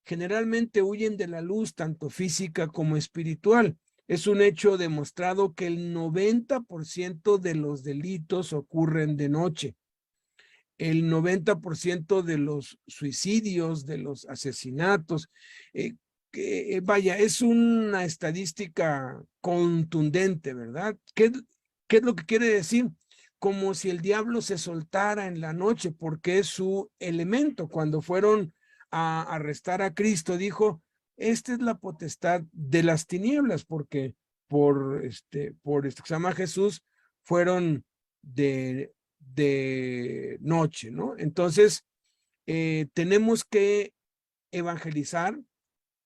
generalmente huyen de la luz, tanto física como espiritual. Es un hecho demostrado que el 90% de los delitos ocurren de noche. El 90% de los suicidios, de los asesinatos, vaya, es una estadística contundente, ¿verdad? ¿Qué es lo que quiere decir? Como si el diablo se soltara en la noche, porque es su elemento. Cuando fueron a arrestar a Cristo, dijo, esta es la potestad de las tinieblas, porque por que se llama Jesús, fueron de noche, ¿no? Entonces, tenemos que evangelizar,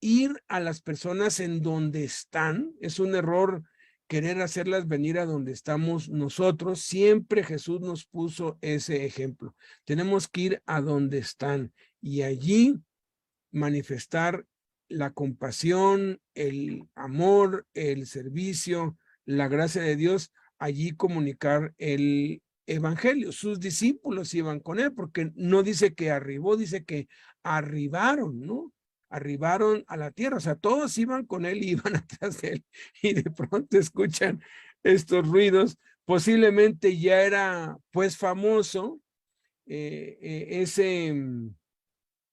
ir a las personas en donde están. Es un error querer hacerlas venir a donde estamos nosotros. Siempre Jesús nos puso ese ejemplo. Tenemos que ir a donde están y allí manifestar la compasión, el amor, el servicio, la gracia de Dios, allí comunicar el evangelio. Sus discípulos iban con él, porque no dice que arribó, dice que arribaron, ¿no? Arribaron a la tierra, o sea, todos iban con él y iban atrás de él, y de pronto escuchan estos ruidos. Posiblemente ya era pues famoso ese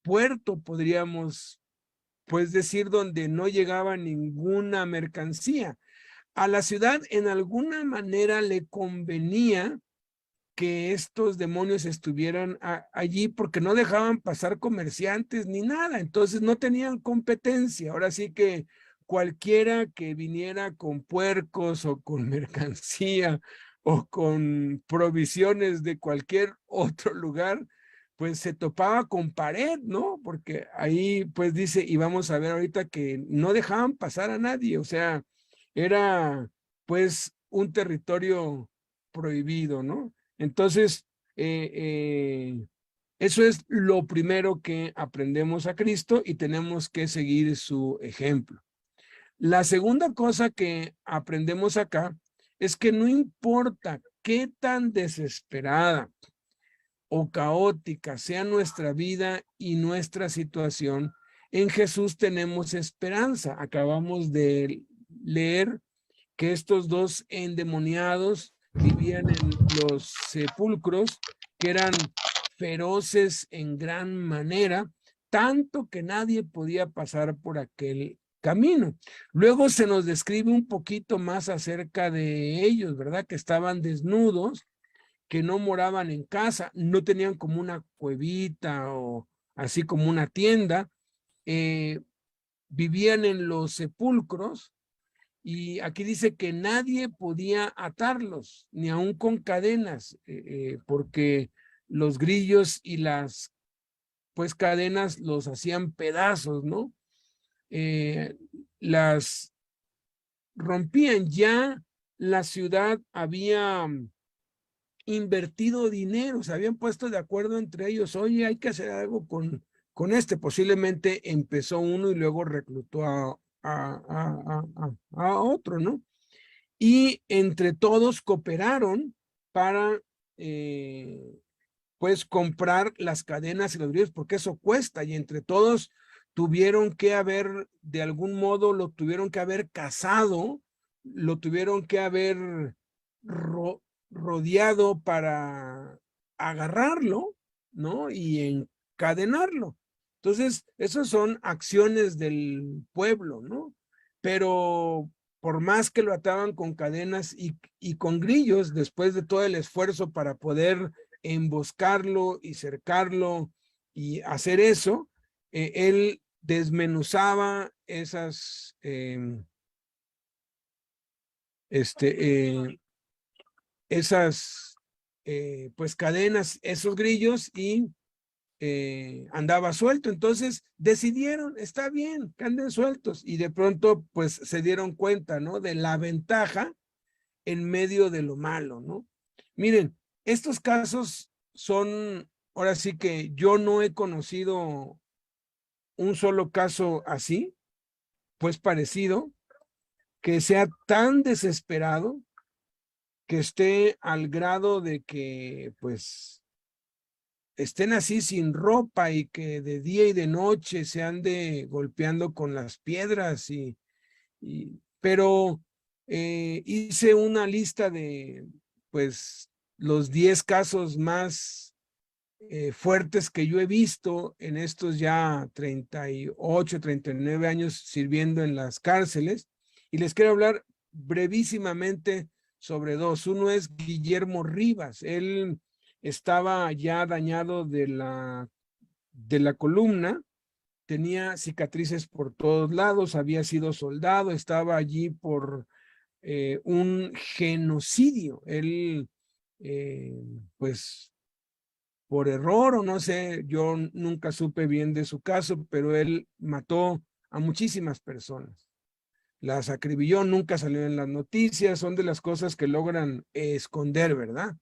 puerto, podríamos pues decir, donde no llegaba ninguna mercancía. A la ciudad en alguna manera le convenía que estos demonios estuvieran allí, porque no dejaban pasar comerciantes ni nada, entonces no tenían competencia. Ahora sí que cualquiera que viniera con puercos o con mercancía o con provisiones de cualquier otro lugar, pues se topaba con pared, ¿no? Porque ahí pues dice, y vamos a ver ahorita, que no dejaban pasar a nadie, o sea, era pues un territorio prohibido, ¿no? Entonces, eso es lo primero que aprendemos a Cristo y tenemos que seguir su ejemplo. La segunda cosa que aprendemos acá es que no importa qué tan desesperada o caótica sea nuestra vida y nuestra situación, en Jesús tenemos esperanza. Acabamos de leer que estos dos endemoniados vivían en los sepulcros, que eran feroces en gran manera, tanto que nadie podía pasar por aquel camino. Luego se nos describe un poquito más acerca de ellos, ¿verdad? Que estaban desnudos, que no moraban en casa, no tenían como una cuevita o así como una tienda, vivían en los sepulcros. Y aquí dice que nadie podía atarlos, ni aun con cadenas, porque los grillos y las pues cadenas los hacían pedazos, ¿no? Las rompían. Ya la ciudad había invertido dinero, se habían puesto de acuerdo entre ellos, oye, hay que hacer algo con este. Posiblemente empezó uno y luego reclutó a otro, ¿no? Y entre todos cooperaron para pues comprar las cadenas y los grillos, porque eso cuesta, y entre todos tuvieron que haber, de algún modo lo tuvieron que haber cazado, lo tuvieron que haber rodeado para agarrarlo, ¿no? Y encadenarlo. Entonces, esas son acciones del pueblo, ¿no? Pero por más que lo ataban con cadenas y con grillos, después de todo el esfuerzo para poder emboscarlo y cercarlo y hacer eso, él desmenuzaba esas esas pues cadenas esos grillos y andaba suelto. Entonces decidieron, está bien, que anden sueltos, y de pronto pues se dieron cuenta, ¿no? De la ventaja en medio de lo malo, ¿no? Miren, estos casos son, ahora sí que yo no he conocido un solo caso así, pues parecido, que sea tan desesperado, que esté al grado de que pues estén así sin ropa y que de día y de noche se ande golpeando con las piedras pero hice una lista de pues los 10 casos más fuertes que yo he visto en estos ya 38, 39 años sirviendo en las cárceles, y les quiero hablar brevísimamente sobre dos. Uno es Guillermo Rivas. Él estaba ya dañado de la columna, tenía cicatrices por todos lados, había sido soldado, estaba allí por un genocidio. Él, pues, por error o no sé, yo nunca supe bien de su caso, pero él mató a muchísimas personas. Las acribilló, nunca salió en las noticias, son de las cosas que logran esconder, ¿verdad?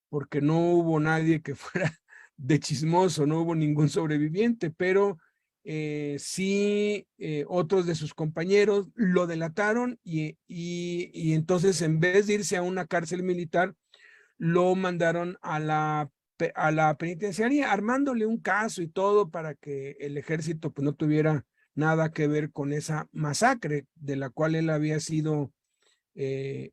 Porque no hubo nadie que fuera de chismoso, no hubo ningún sobreviviente, pero sí otros de sus compañeros lo delataron y entonces en vez de irse a una cárcel militar, lo mandaron a la penitenciaría, armándole un caso y todo para que el ejército pues no tuviera nada que ver con esa masacre de la cual él había sido eh,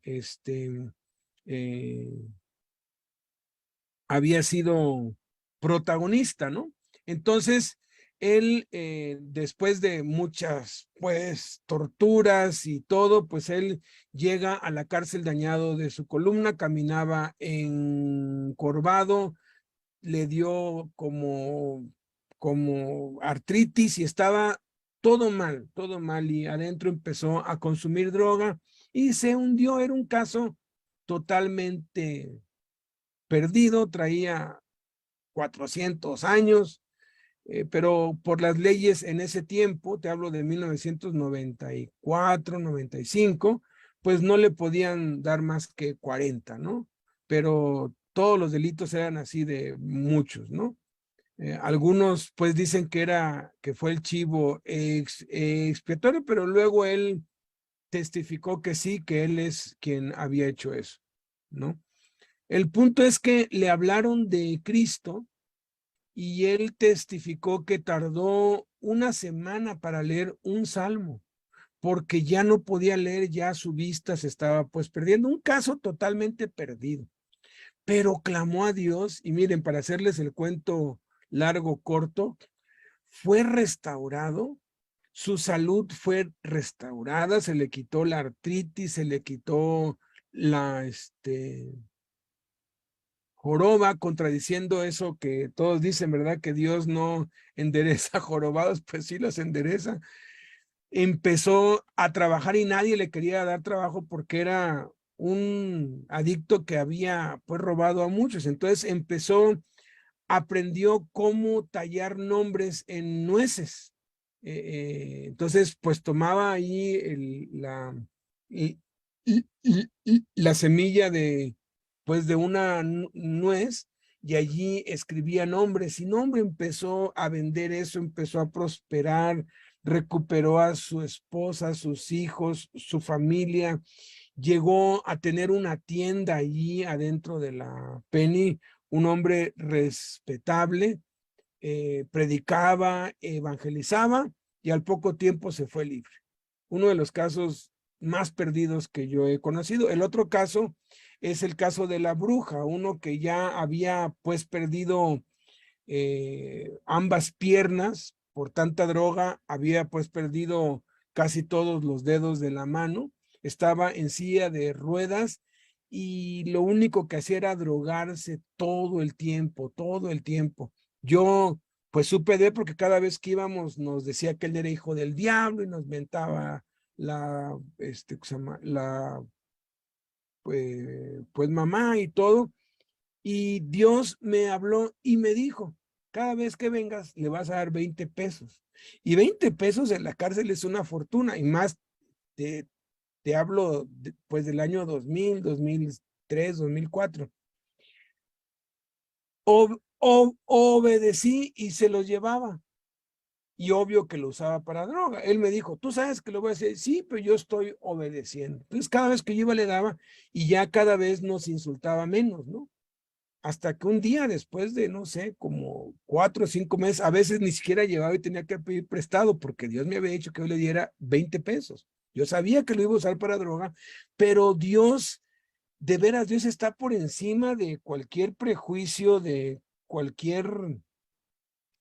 había sido protagonista, ¿no? Entonces, él, después de muchas, pues, torturas y todo, pues él llega a la cárcel dañado de su columna, caminaba encorvado, le dio como artritis y estaba todo mal, y adentro empezó a consumir droga y se hundió. Era un caso totalmente perdido, traía 400 años, pero por las leyes en ese tiempo, te hablo de 1994, 95, pues no le podían dar más que 40, ¿no? Pero todos los delitos eran así de muchos, ¿no? Algunos pues dicen que fue el chivo expiatorio, pero luego él testificó que sí, que él es quien había hecho eso, ¿no? El punto es que le hablaron de Cristo y él testificó que tardó una semana para leer un salmo, porque ya no podía leer, ya su vista se estaba pues perdiendo, un caso totalmente perdido. Pero clamó a Dios y miren, para hacerles el cuento largo, corto, fue restaurado, su salud fue restaurada, se le quitó la artritis, se le quitó la joroba, contradiciendo eso que todos dicen, ¿verdad? Que Dios no endereza jorobados, pues sí los endereza. Empezó a trabajar y nadie le quería dar trabajo porque era un adicto que había pues robado a muchos. Entonces aprendió cómo tallar nombres en nueces. Entonces pues tomaba ahí la semilla pues de una nuez, y allí escribía nombres, y nombre empezó a vender eso, empezó a prosperar, recuperó a su esposa, a sus hijos, su familia, llegó a tener una tienda allí adentro de la Penny, un hombre respetable, predicaba, evangelizaba, y al poco tiempo se fue libre. Uno de los casos más perdidos que yo he conocido. El otro caso es el caso de la bruja, uno que ya había pues perdido ambas piernas por tanta droga, había pues perdido casi todos los dedos de la mano, estaba en silla de ruedas y lo único que hacía era drogarse todo el tiempo, todo el tiempo. Yo pues supe de él porque cada vez que íbamos nos decía que él era hijo del diablo y nos mentaba la pues mamá y todo. Y Dios me habló y me dijo, cada vez que vengas le vas a dar 20 pesos. Y 20 pesos en la cárcel es una fortuna, y más te hablo pues del año 2000, 2003, 2004. Obedecí y se los llevaba. Y obvio que lo usaba para droga. Él me dijo, tú sabes que lo voy a hacer. Sí, pero yo estoy obedeciendo. Entonces cada vez que yo iba le daba, y ya cada vez nos insultaba menos, ¿no? Hasta que un día, después de, no sé, como 4 o 5 meses, a veces ni siquiera llevaba y tenía que pedir prestado, porque Dios me había dicho que yo le diera 20 pesos. Yo sabía que lo iba a usar para droga, pero Dios, de veras, Dios está por encima de cualquier prejuicio, de cualquier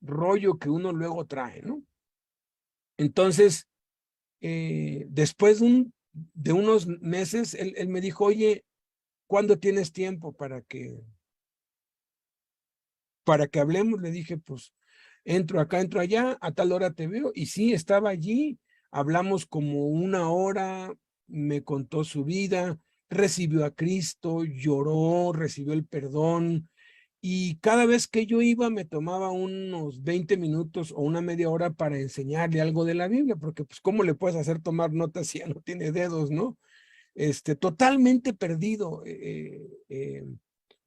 rollo que uno luego trae, ¿no? Entonces, después de unos meses, él me dijo, oye, ¿cuándo tienes tiempo para que hablemos? Le dije, pues, entro acá, entro allá, a tal hora te veo. Y sí, estaba allí, hablamos como 1 hora, me contó su vida, recibió a Cristo, lloró, recibió el perdón. Y cada vez que yo iba me tomaba unos 20 minutos o una media hora para enseñarle algo de la Biblia, porque pues ¿cómo le puedes hacer tomar notas si ya no tiene dedos, no? Totalmente perdido.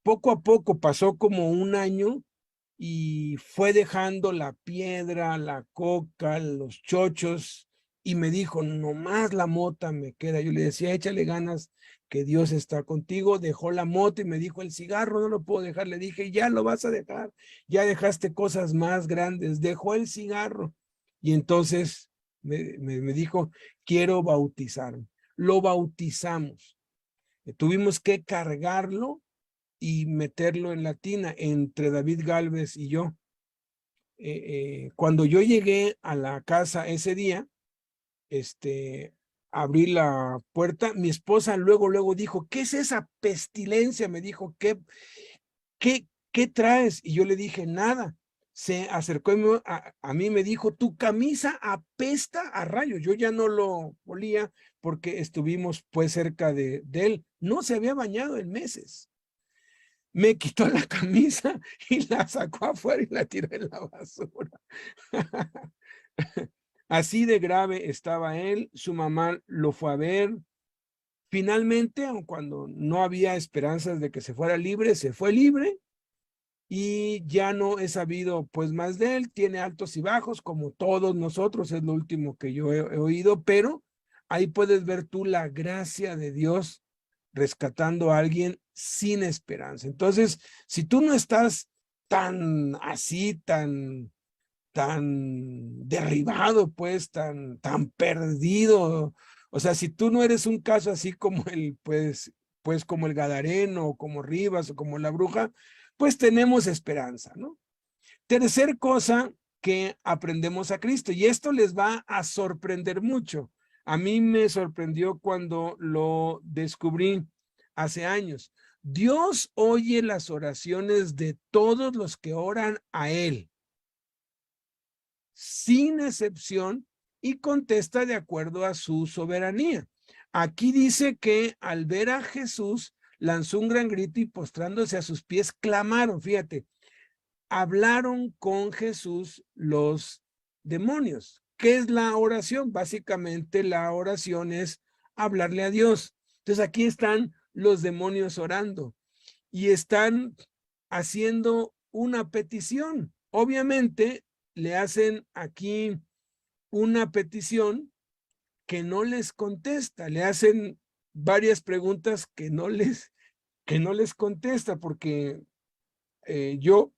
Poco a poco pasó como un año y fue dejando la piedra, la coca, los chochos, y me dijo, nomás la mota me queda. Yo le decía, échale ganas, que Dios está contigo. Dejó la mota y me dijo, el cigarro no lo puedo dejar. Le dije, ya lo vas a dejar, ya dejaste cosas más grandes. Dejó el cigarro y entonces me dijo, quiero bautizarme. Lo bautizamos. Tuvimos que cargarlo y meterlo en la tina entre David Gálvez y yo. Cuando yo llegué a la casa ese día, abrí la puerta, mi esposa luego dijo, ¿qué es esa pestilencia? Me dijo, ¿qué traes? Y yo le dije, nada. Se acercó a mí y me dijo, tu camisa apesta a rayos. Yo ya no lo olía porque estuvimos pues cerca de él. No se había bañado en meses. Me quitó la camisa y la sacó afuera y la tiró en la basura. Así de grave estaba él. Su mamá lo fue a ver. Finalmente, aun cuando no había esperanzas de que se fuera libre, se fue libre y ya no he sabido pues más de él. Tiene altos y bajos como todos nosotros, es lo último que yo he oído, pero ahí puedes ver tú la gracia de Dios rescatando a alguien sin esperanza. Entonces, si tú no estás tan así, tan derribado, pues, tan perdido, o sea, si tú no eres un caso así como pues como el Gadareno, o como Rivas, o como la bruja, pues tenemos esperanza, ¿no? Tercer cosa que aprendemos a Cristo, y esto les va a sorprender mucho. A mí me sorprendió cuando lo descubrí hace años. Dios oye las oraciones de todos los que oran a Él, sin excepción, y contesta de acuerdo a su soberanía. Aquí dice que al ver a Jesús, lanzó un gran grito y postrándose a sus pies, clamaron. Fíjate, hablaron con Jesús los demonios. ¿Qué es la oración? Básicamente la oración es hablarle a Dios. Entonces aquí están los demonios orando y están haciendo una petición. Obviamente le hacen aquí una petición que no les contesta, le hacen varias preguntas que no les contesta, porque yo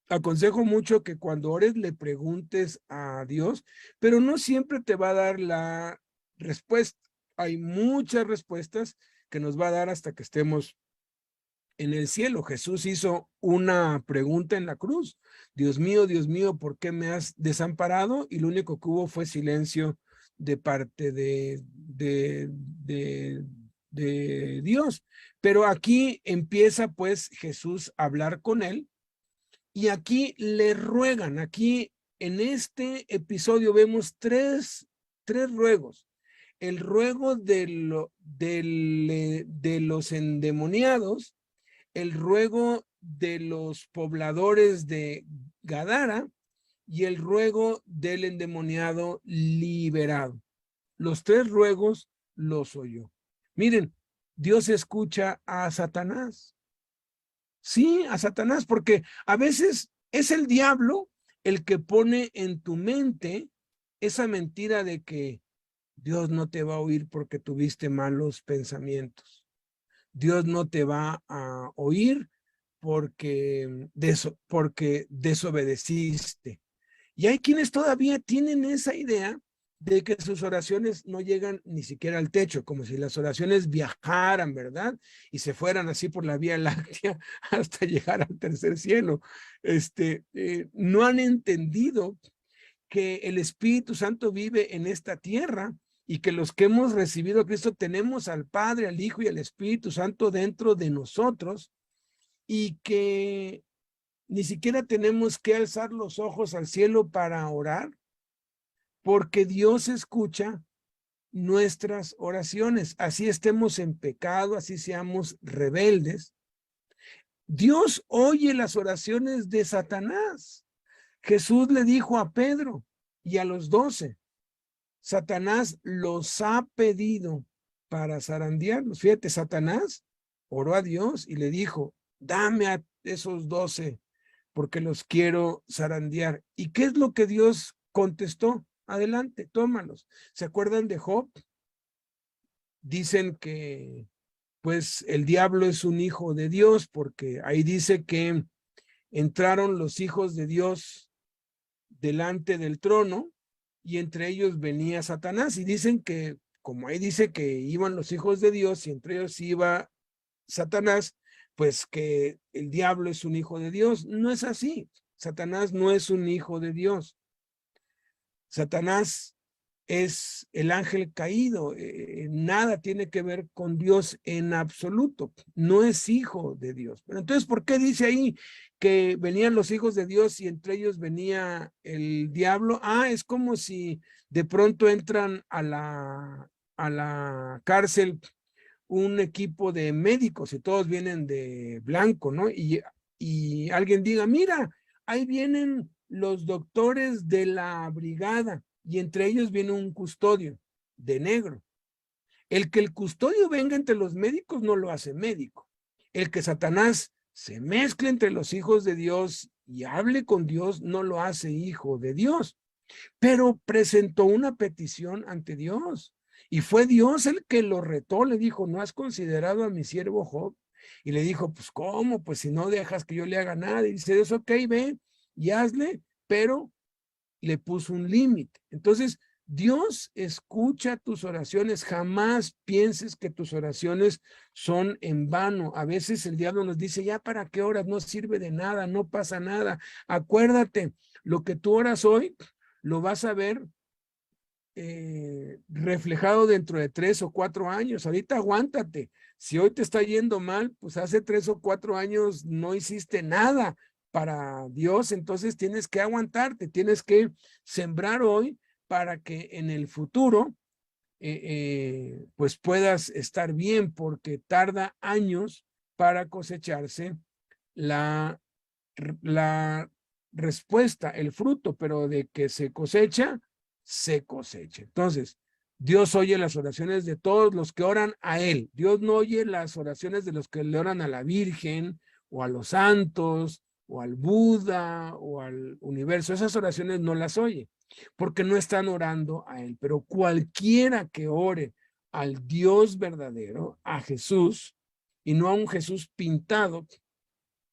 aconsejo mucho que cuando ores le preguntes a Dios, pero no siempre te va a dar la respuesta. Hay muchas respuestas que nos va a dar hasta que estemos en el cielo. Jesús hizo una pregunta en la cruz: Dios mío, ¿por qué me has desamparado? Y lo único que hubo fue silencio de parte de Dios. Pero aquí empieza pues Jesús a hablar con él y aquí le ruegan. Aquí en este episodio vemos tres ruegos. El ruego de los endemoniados, el ruego de los pobladores de Gadara y el ruego del endemoniado liberado. Los 3 ruegos los oyó. Miren, Dios escucha a Satanás. Sí, a Satanás, porque a veces es el diablo el que pone en tu mente esa mentira de que Dios no te va a oír porque tuviste malos pensamientos. Dios no te va a oír porque desobedeciste. Y hay quienes todavía tienen esa idea de que sus oraciones no llegan ni siquiera al techo, como si las oraciones viajaran, ¿verdad? Y se fueran así por la Vía Láctea hasta llegar al tercer cielo. No han entendido que el Espíritu Santo vive en esta tierra y que los que hemos recibido a Cristo tenemos al Padre, al Hijo y al Espíritu Santo dentro de nosotros, y que ni siquiera tenemos que alzar los ojos al cielo para orar, porque Dios escucha nuestras oraciones. Así estemos en pecado, así seamos rebeldes. Dios oye las oraciones de Satanás. Jesús le dijo a Pedro y a los 12, Satanás los ha pedido para zarandearlos. Fíjate, Satanás oró a Dios y le dijo, dame a esos 12 porque los quiero zarandear. ¿Y qué es lo que Dios contestó? Adelante, tómalos. ¿Se acuerdan de Job? Dicen que pues el diablo es un hijo de Dios, porque ahí dice que entraron los hijos de Dios delante del trono y entre ellos venía Satanás, y dicen que, como ahí dice que iban los hijos de Dios y entre ellos iba Satanás, pues que el diablo es un hijo de Dios. No es así. Satanás no es un hijo de Dios. Satanás es el ángel caído, nada tiene que ver con Dios en absoluto, no es hijo de Dios. Pero entonces, ¿por qué dice ahí que venían los hijos de Dios y entre ellos venía el diablo? Es como si de pronto entran a la cárcel un equipo de médicos y todos vienen de blanco, ¿no? Y alguien diga, mira, ahí vienen los doctores de la brigada y entre ellos viene un custodio de negro. El que el custodio venga entre los médicos no lo hace médico. El que Satanás se mezcle entre los hijos de Dios y hable con Dios no lo hace hijo de Dios. Pero presentó una petición ante Dios y fue Dios el que lo retó. Le dijo, ¿no has considerado a mi siervo Job? Y le dijo, pues ¿cómo? Pues si no dejas que yo le haga nada. Y dice, Dios, ok, ve y hazle, pero le puso un límite. Entonces, Dios escucha tus oraciones. Jamás pienses que tus oraciones son en vano. A veces el diablo nos dice, ya para qué oras, no sirve de nada, no pasa nada. Acuérdate, lo que tú oras hoy, lo vas a ver reflejado dentro de 3 o 4 años. Ahorita aguántate. Si hoy te está yendo mal, pues hace 3 o 4 años no hiciste nada para Dios, entonces tienes que aguantarte, tienes que sembrar hoy para que en el futuro pues puedas estar bien, porque tarda años para cosecharse la respuesta, el fruto, pero de que se cosecha, se cosecha. Entonces, Dios oye las oraciones de todos los que oran a Él. Dios no oye las oraciones de los que le oran a la Virgen o a los santos o al Buda o al universo. Esas oraciones no las oye porque no están orando a Él. Pero cualquiera que ore al Dios verdadero, a Jesús, y no a un Jesús pintado,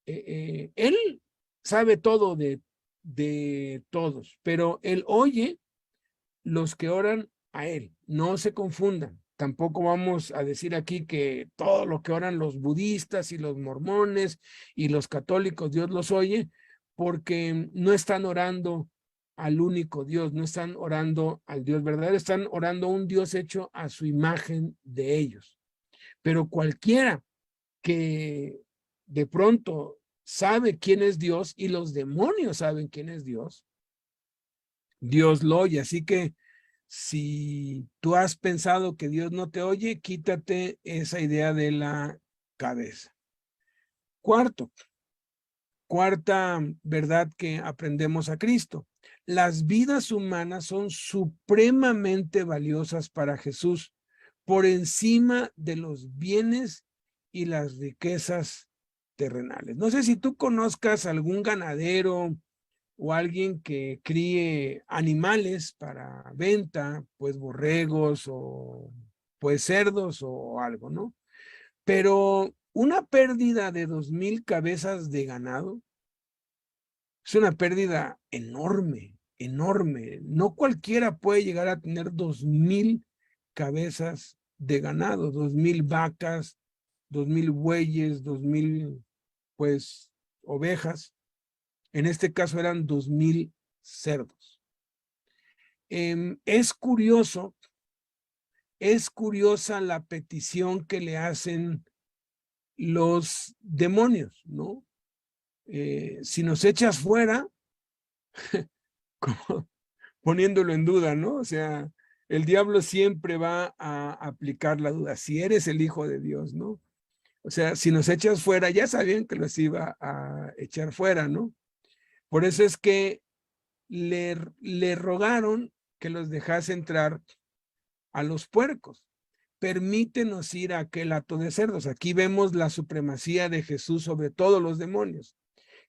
Él sabe todo de todos, pero Él oye los que oran a Él. No se confundan. Tampoco vamos a decir aquí que todo lo que oran los budistas y los mormones y los católicos, Dios los oye, porque no están orando al único Dios, no están orando al Dios verdadero, están orando a un Dios hecho a su imagen de ellos. Pero cualquiera que de pronto sabe quién es Dios y los demonios saben quién es Dios, Dios lo oye. Así que si tú has pensado que Dios no te oye, quítate esa idea de la cabeza. Cuarto, cuarta verdad que aprendemos a Cristo. Las vidas humanas son supremamente valiosas para Jesús, por encima de los bienes y las riquezas terrenales. No sé si tú conozcas algún ganadero o alguien que críe animales para venta, pues borregos o pues cerdos o algo, ¿no? Pero una pérdida de 2,000 cabezas de ganado es una pérdida enorme, enorme. No cualquiera puede llegar a tener 2,000 cabezas de ganado, 2,000 vacas, 2,000 bueyes, 2,000 pues ovejas. En este caso eran 2,000 cerdos. Es curiosa la petición que le hacen los demonios, ¿no? Si nos echas fuera, como poniéndolo en duda, ¿no? O sea, el diablo siempre va a aplicar la duda, si eres el hijo de Dios, ¿no? O sea, si nos echas fuera, ya sabían que los iba a echar fuera, ¿no? Por eso es que le rogaron que los dejase entrar a los puercos. Permítenos ir a aquel hato de cerdos. Aquí vemos la supremacía de Jesús sobre todos los demonios.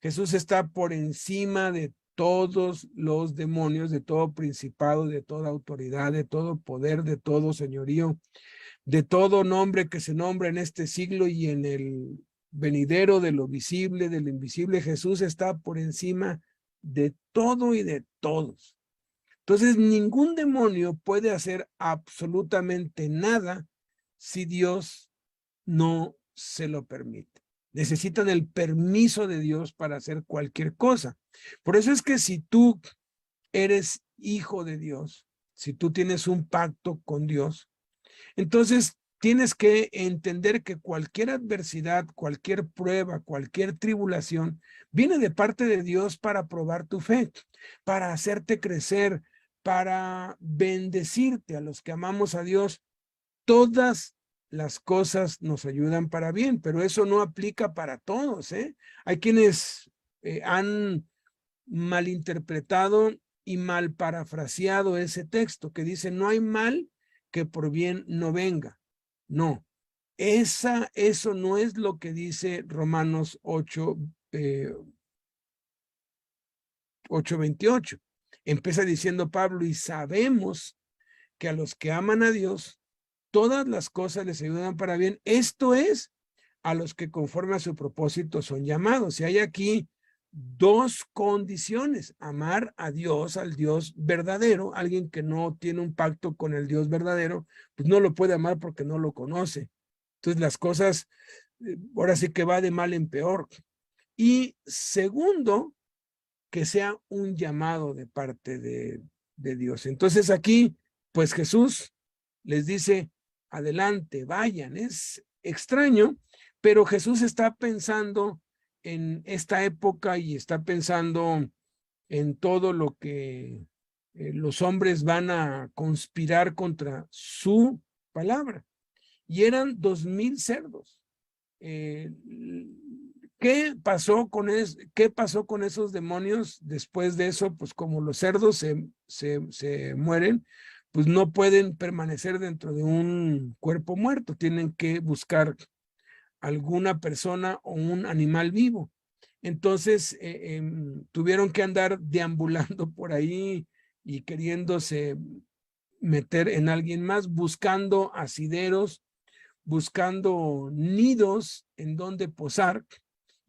Jesús está por encima de todos los demonios, de todo principado, de toda autoridad, de todo poder, de todo señorío, de todo nombre que se nombra en este siglo y en el venidero, de lo visible, de lo invisible. Jesús está por encima de todo y de todos. Entonces, ningún demonio puede hacer absolutamente nada si Dios no se lo permite. Necesitan el permiso de Dios para hacer cualquier cosa. Por eso es que si tú eres hijo de Dios, si tú tienes un pacto con Dios, entonces tienes que entender que cualquier adversidad, cualquier prueba, cualquier tribulación viene de parte de Dios para probar tu fe, para hacerte crecer, para bendecirte. A los que amamos a Dios, todas las cosas nos ayudan para bien, pero eso no aplica para todos, ¿eh? Hay quienes han malinterpretado y mal parafraseado ese texto que dice, no hay mal que por bien no venga. No, eso no es lo que dice Romanos 8:28. Empieza diciendo Pablo, y sabemos que a los que aman a Dios, todas las cosas les ayudan para bien. Esto es, a los que conforme a su propósito son llamados. Y hay aquí dos condiciones: amar a Dios, al Dios verdadero. Alguien que no tiene un pacto con el Dios verdadero, pues no lo puede amar porque no lo conoce. Entonces las cosas, ahora sí que va de mal en peor. Y segundo, que sea un llamado de parte de Dios. Entonces aquí, pues Jesús les dice, adelante, vayan. Es extraño, pero Jesús está pensando en esta época y está pensando en todo lo que los hombres van a conspirar contra su palabra. Y eran 2,000 cerdos. ¿Qué pasó con esos demonios después de eso? Pues como los cerdos se mueren, pues no pueden permanecer dentro de un cuerpo muerto, tienen que buscar alguna persona o un animal vivo. Entonces tuvieron que andar deambulando por ahí y queriéndose meter en alguien más, buscando asideros, buscando nidos en donde posar,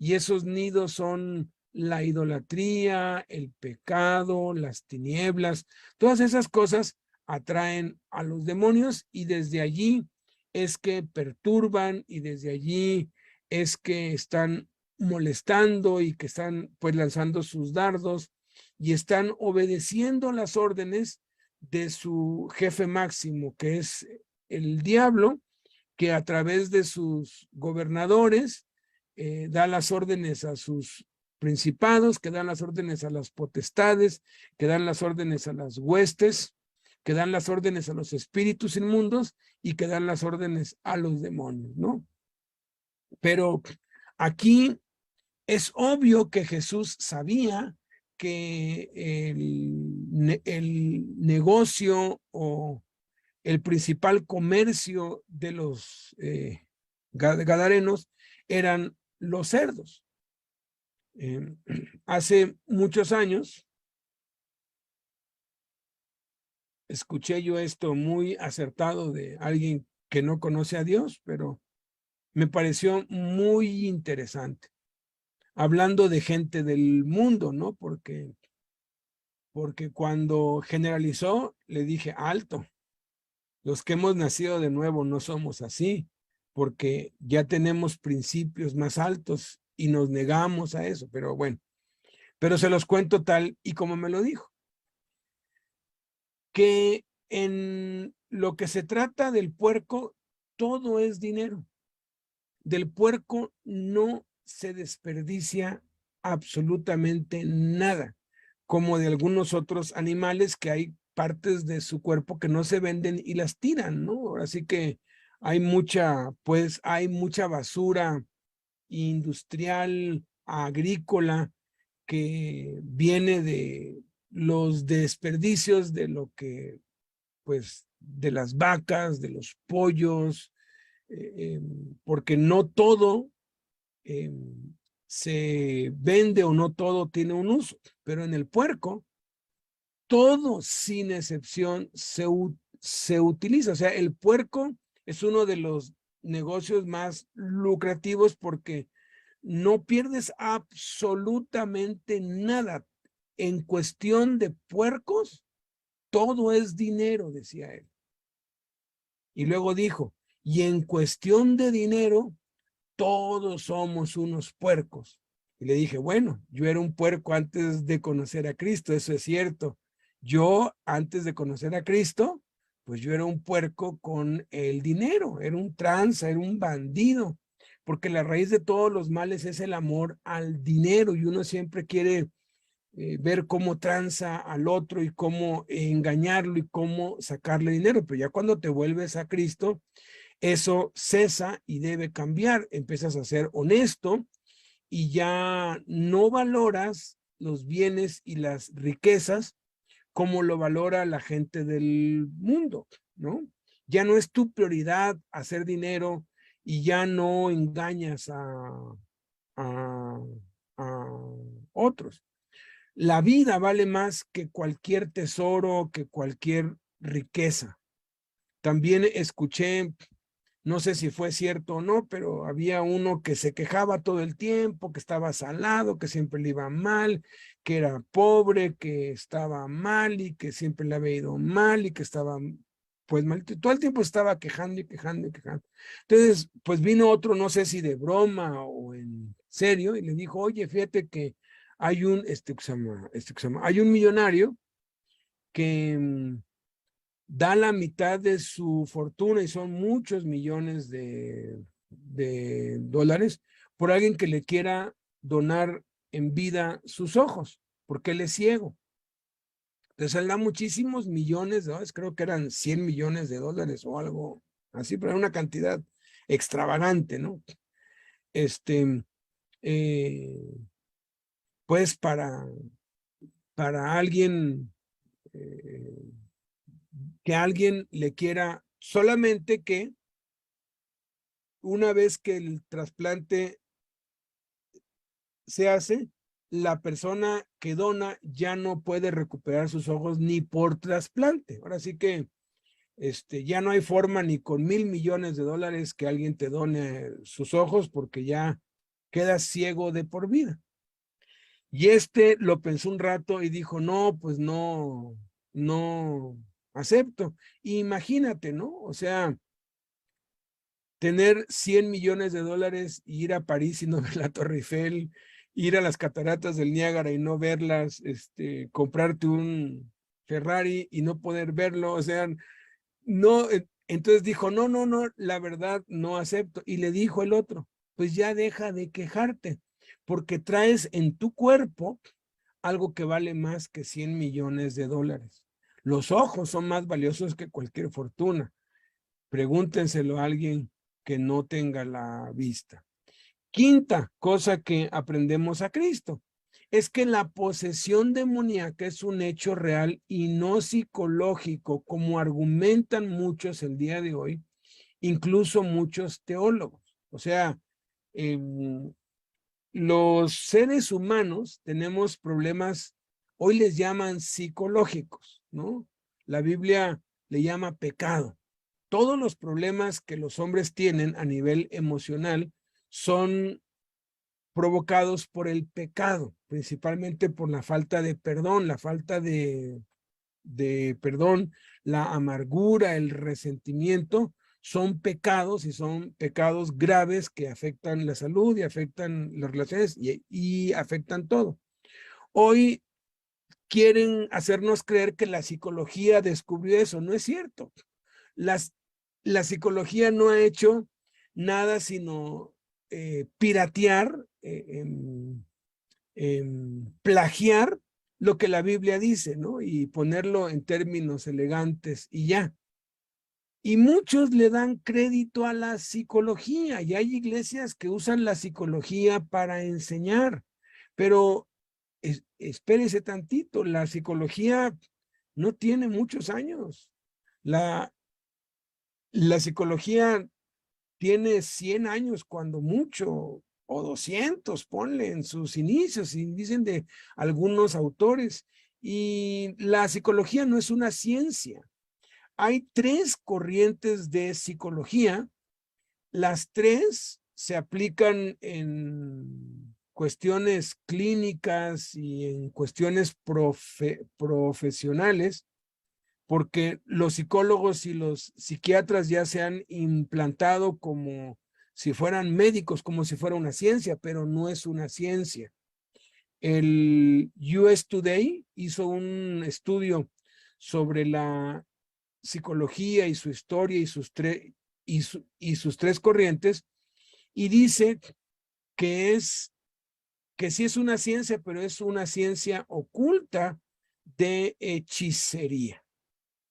y esos nidos son la idolatría, el pecado, las tinieblas. Todas esas cosas atraen a los demonios y desde allí es que perturban y desde allí es que están molestando y que están pues lanzando sus dardos y están obedeciendo las órdenes de su jefe máximo, que es el diablo, que a través de sus gobernadores da las órdenes a sus principados, que dan las órdenes a las potestades, que dan las órdenes a las huestes, que dan las órdenes a los espíritus inmundos y que dan las órdenes a los demonios, ¿no? Pero aquí Es obvio que Jesús sabía que el negocio o el principal comercio de los gadarenos eran los cerdos. Hace muchos años escuché yo esto muy acertado de alguien que no conoce a Dios, pero me pareció muy interesante. Hablando de gente del mundo, ¿no? Porque cuando generalizó, le dije, alto, los que hemos nacido de nuevo no somos así, porque ya tenemos principios más altos y nos negamos a eso, pero bueno, pero se los cuento tal y como me lo dijo. Que en lo que se trata del puerco, todo es dinero. Del puerco no se desperdicia absolutamente nada, como de algunos otros animales que hay partes de su cuerpo que no se venden y las tiran, ¿no? Así que hay mucha basura industrial, agrícola, que viene de los desperdicios de lo que, pues, de las vacas, de los pollos, porque no todo se vende o no todo tiene un uso, pero en el puerco, todo sin excepción se utiliza. O sea, el puerco es uno de los negocios más lucrativos porque no pierdes absolutamente nada. En cuestión de puercos, todo es dinero, decía él. Y luego dijo, y en cuestión de dinero, todos somos unos puercos. Y le dije, bueno, yo era un puerco antes de conocer a Cristo, eso es cierto. Yo, antes de conocer a Cristo, pues yo era un puerco con el dinero, era un tranza, era un bandido, porque la raíz de todos los males es el amor al dinero y uno siempre quiere ver cómo tranza al otro y cómo engañarlo y cómo sacarle dinero, pero ya cuando te vuelves a Cristo, eso cesa y debe cambiar. Empiezas a ser honesto y ya no valoras los bienes y las riquezas como lo valora la gente del mundo, ¿no? Ya no es tu prioridad hacer dinero y ya no engañas a otros. La vida vale más que cualquier tesoro, que cualquier riqueza. También escuché, no sé si fue cierto o no, pero había uno que se quejaba todo el tiempo, que estaba salado, que siempre le iba mal, que era pobre, que estaba mal y que siempre le había ido mal y que estaba pues mal. Todo el tiempo estaba quejando y quejando y quejando. Entonces, pues vino otro, no sé si de broma o en serio, y le dijo, oye, fíjate que hay un, hay un millonario que da la mitad de su fortuna y son muchos millones de dólares por alguien que le quiera donar en vida sus ojos, porque él es ciego. Entonces él da muchísimos millones de dólares, creo que eran 100 millones de dólares o algo así, pero era una cantidad extravagante, ¿no? Pues para alguien que alguien le quiera, solamente que una vez que el trasplante se hace, la persona que dona ya no puede recuperar sus ojos ni por trasplante. Ahora sí que ya no hay forma ni con $1,000 millones de dólares que alguien te done sus ojos porque ya quedas ciego de por vida. Y lo pensó un rato y dijo, no, pues no acepto. Imagínate, ¿no? O sea, tener 100 millones de dólares y ir a París y no ver la Torre Eiffel, ir a las cataratas del Niágara y no verlas, comprarte un Ferrari y no poder verlo, o sea, no, entonces dijo, no, la verdad no acepto. Y le dijo el otro, pues ya deja de quejarte, porque traes en tu cuerpo algo que vale más que 100 millones de dólares. Los ojos son más valiosos que cualquier fortuna. Pregúntenselo a alguien que no tenga la vista. Quinta cosa que aprendemos a Cristo es que la posesión demoníaca es un hecho real y no psicológico, como argumentan muchos el día de hoy, incluso muchos teólogos. O sea, los seres humanos tenemos problemas, hoy les llaman psicológicos, ¿no? La Biblia le llama pecado. Todos los problemas que los hombres tienen a nivel emocional son provocados por el pecado, principalmente por la falta de perdón, la falta de perdón, la amargura, el resentimiento, son pecados y son pecados graves que afectan la salud y afectan las relaciones y afectan todo. Hoy quieren hacernos creer que la psicología descubrió eso. No es cierto. La psicología no ha hecho nada sino piratear, plagiar lo que la Biblia dice, ¿no? Y ponerlo en términos elegantes y ya. Y muchos le dan crédito a la psicología y hay iglesias que usan la psicología para enseñar, pero espérese tantito, la psicología no tiene muchos años. La psicología tiene 100 años cuando mucho, o 200, ponle en sus inicios, y dicen de algunos autores. Y la psicología no es una ciencia. Hay 3 corrientes de psicología. Las 3 se aplican en cuestiones clínicas y en cuestiones profesionales, porque los psicólogos y los psiquiatras ya se han implantado como si fueran médicos, como si fuera una ciencia, pero no es una ciencia. El US Today hizo un estudio sobre la psicología y su historia y sus 3 corrientes, y dice que sí es una ciencia, pero es una ciencia oculta de hechicería,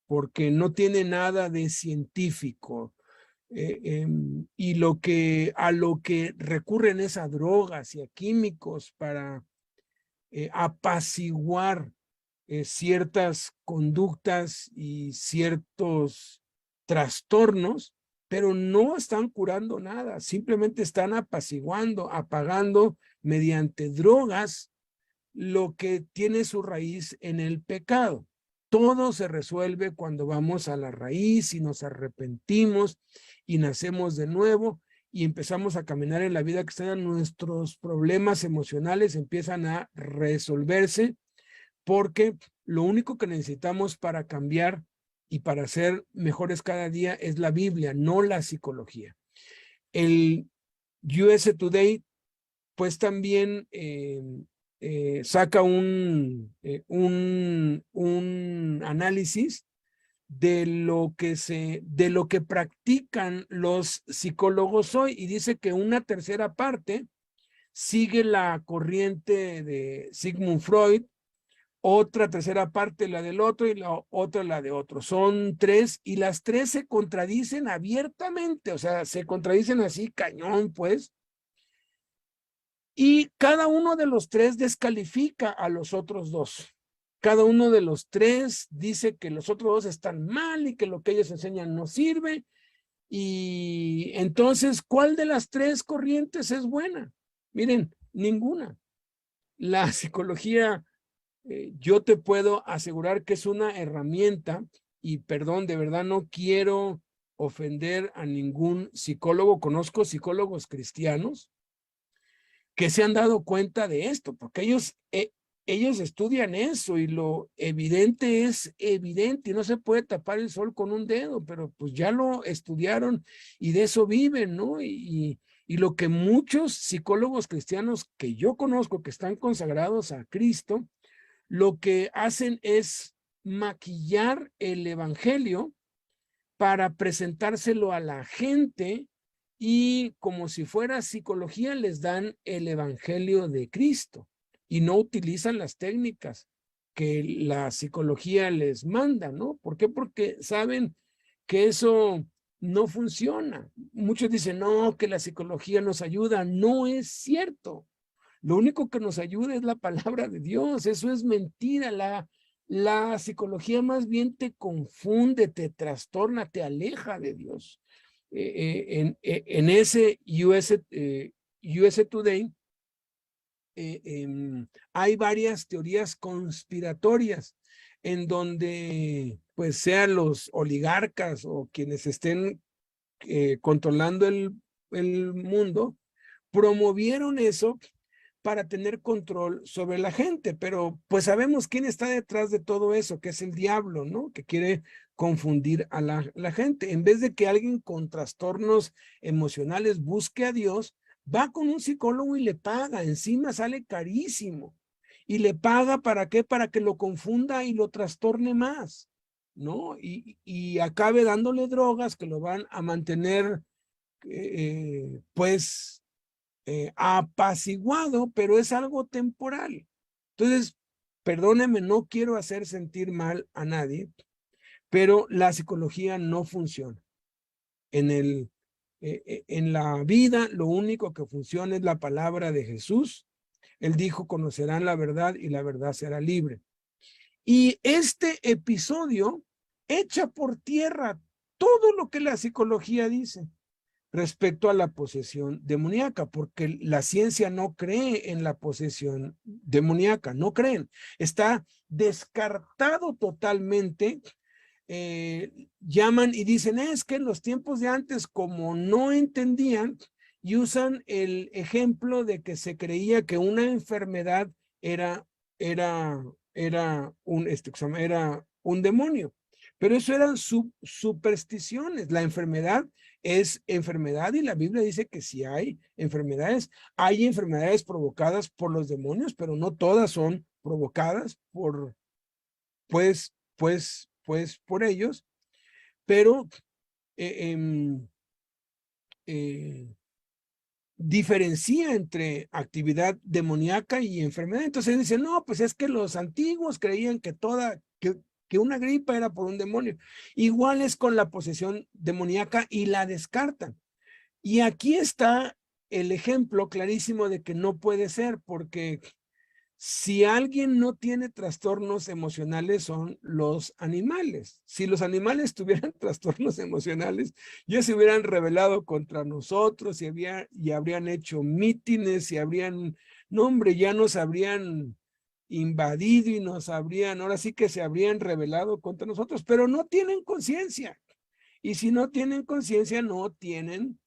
porque no tiene nada de científico. Y a lo que recurren es a drogas y a químicos para apaciguar ciertas conductas y ciertos trastornos, pero no están curando nada, simplemente están apaciguando, apagando mediante drogas lo que tiene su raíz en el pecado. Todo se resuelve cuando vamos a la raíz y nos arrepentimos y nacemos de nuevo y empezamos a caminar en la vida cristiana. Nuestros problemas emocionales empiezan a resolverse, porque lo único que necesitamos para cambiar y para ser mejores cada día es la Biblia, no la psicología. El US Today pues también saca un análisis de lo que practican los psicólogos hoy, y dice que una tercera parte sigue la corriente de Sigmund Freud, otra tercera parte la del otro y la otra la de otro. Son 3 y las 3 se contradicen abiertamente, o sea, se contradicen así cañón, pues. Y cada uno de los 3 descalifica a los otros 2. Cada uno de los 3 dice que los otros 2 están mal y que lo que ellos enseñan no sirve. Y entonces, ¿cuál de las 3 corrientes es buena? Miren, ninguna. La psicología, yo te puedo asegurar que es una herramienta, y perdón, de verdad no quiero ofender a ningún psicólogo. Conozco psicólogos cristianos que se han dado cuenta de esto, porque ellos estudian eso y lo evidente es evidente y no se puede tapar el sol con un dedo, pero pues ya lo estudiaron y de eso viven, ¿no? Y lo que muchos psicólogos cristianos que yo conozco que están consagrados a Cristo, lo que hacen es maquillar el evangelio para presentárselo a la gente, y como si fuera psicología les dan el evangelio de Cristo y no utilizan las técnicas que la psicología les manda, ¿no? ¿Por qué? Porque saben que eso no funciona. Muchos dicen, no, que la psicología nos ayuda. No es cierto. Lo único que nos ayuda es la palabra de Dios. Eso es mentira. La psicología más bien te confunde, te trastorna, te aleja de Dios. En ese USA Today hay varias teorías conspiratorias en donde pues sean los oligarcas o quienes estén controlando el mundo, promovieron eso para tener control sobre la gente, pero pues sabemos quién está detrás de todo eso, que es el diablo, ¿no? Que quiere confundir a la gente. En vez de que alguien con trastornos emocionales busque a Dios, va con un psicólogo y le paga, encima sale carísimo. Y le paga ¿para qué? Para que lo confunda y lo trastorne más, ¿no? Y acabe dándole drogas que lo van a mantener, pues, apaciguado, pero es algo temporal. Entonces, perdóneme, no quiero hacer sentir mal a nadie, pero la psicología no funciona. En la vida, lo único que funciona es la palabra de Jesús. Él dijo, conocerán la verdad y la verdad será libre. Y este episodio echa por tierra todo lo que la psicología dice respecto a la posesión demoníaca, porque la ciencia no cree en la posesión demoníaca, no creen. Está descartado totalmente. Llaman y dicen, es que en los tiempos de antes, como no entendían, y usan el ejemplo de que se creía que una enfermedad era un demonio. Pero eso eran supersticiones. La enfermedad es enfermedad y la Biblia dice que si hay enfermedades provocadas por los demonios, pero no todas son provocadas por, por ellos, pero diferencia entre actividad demoníaca y enfermedad. Entonces dicen, no, pues es que los antiguos creían que que una gripa era por un demonio. Igual es con la posesión demoníaca y la descartan. Y aquí está el ejemplo clarísimo de que no puede ser, porque si alguien no tiene trastornos emocionales son los animales. Si los animales tuvieran trastornos emocionales, ya se hubieran rebelado contra nosotros y habrían hecho mítines y no hombre, ya nos habrían invadido y ahora sí que se habrían rebelado contra nosotros, pero no tienen conciencia. Y si no tienen conciencia, no tienen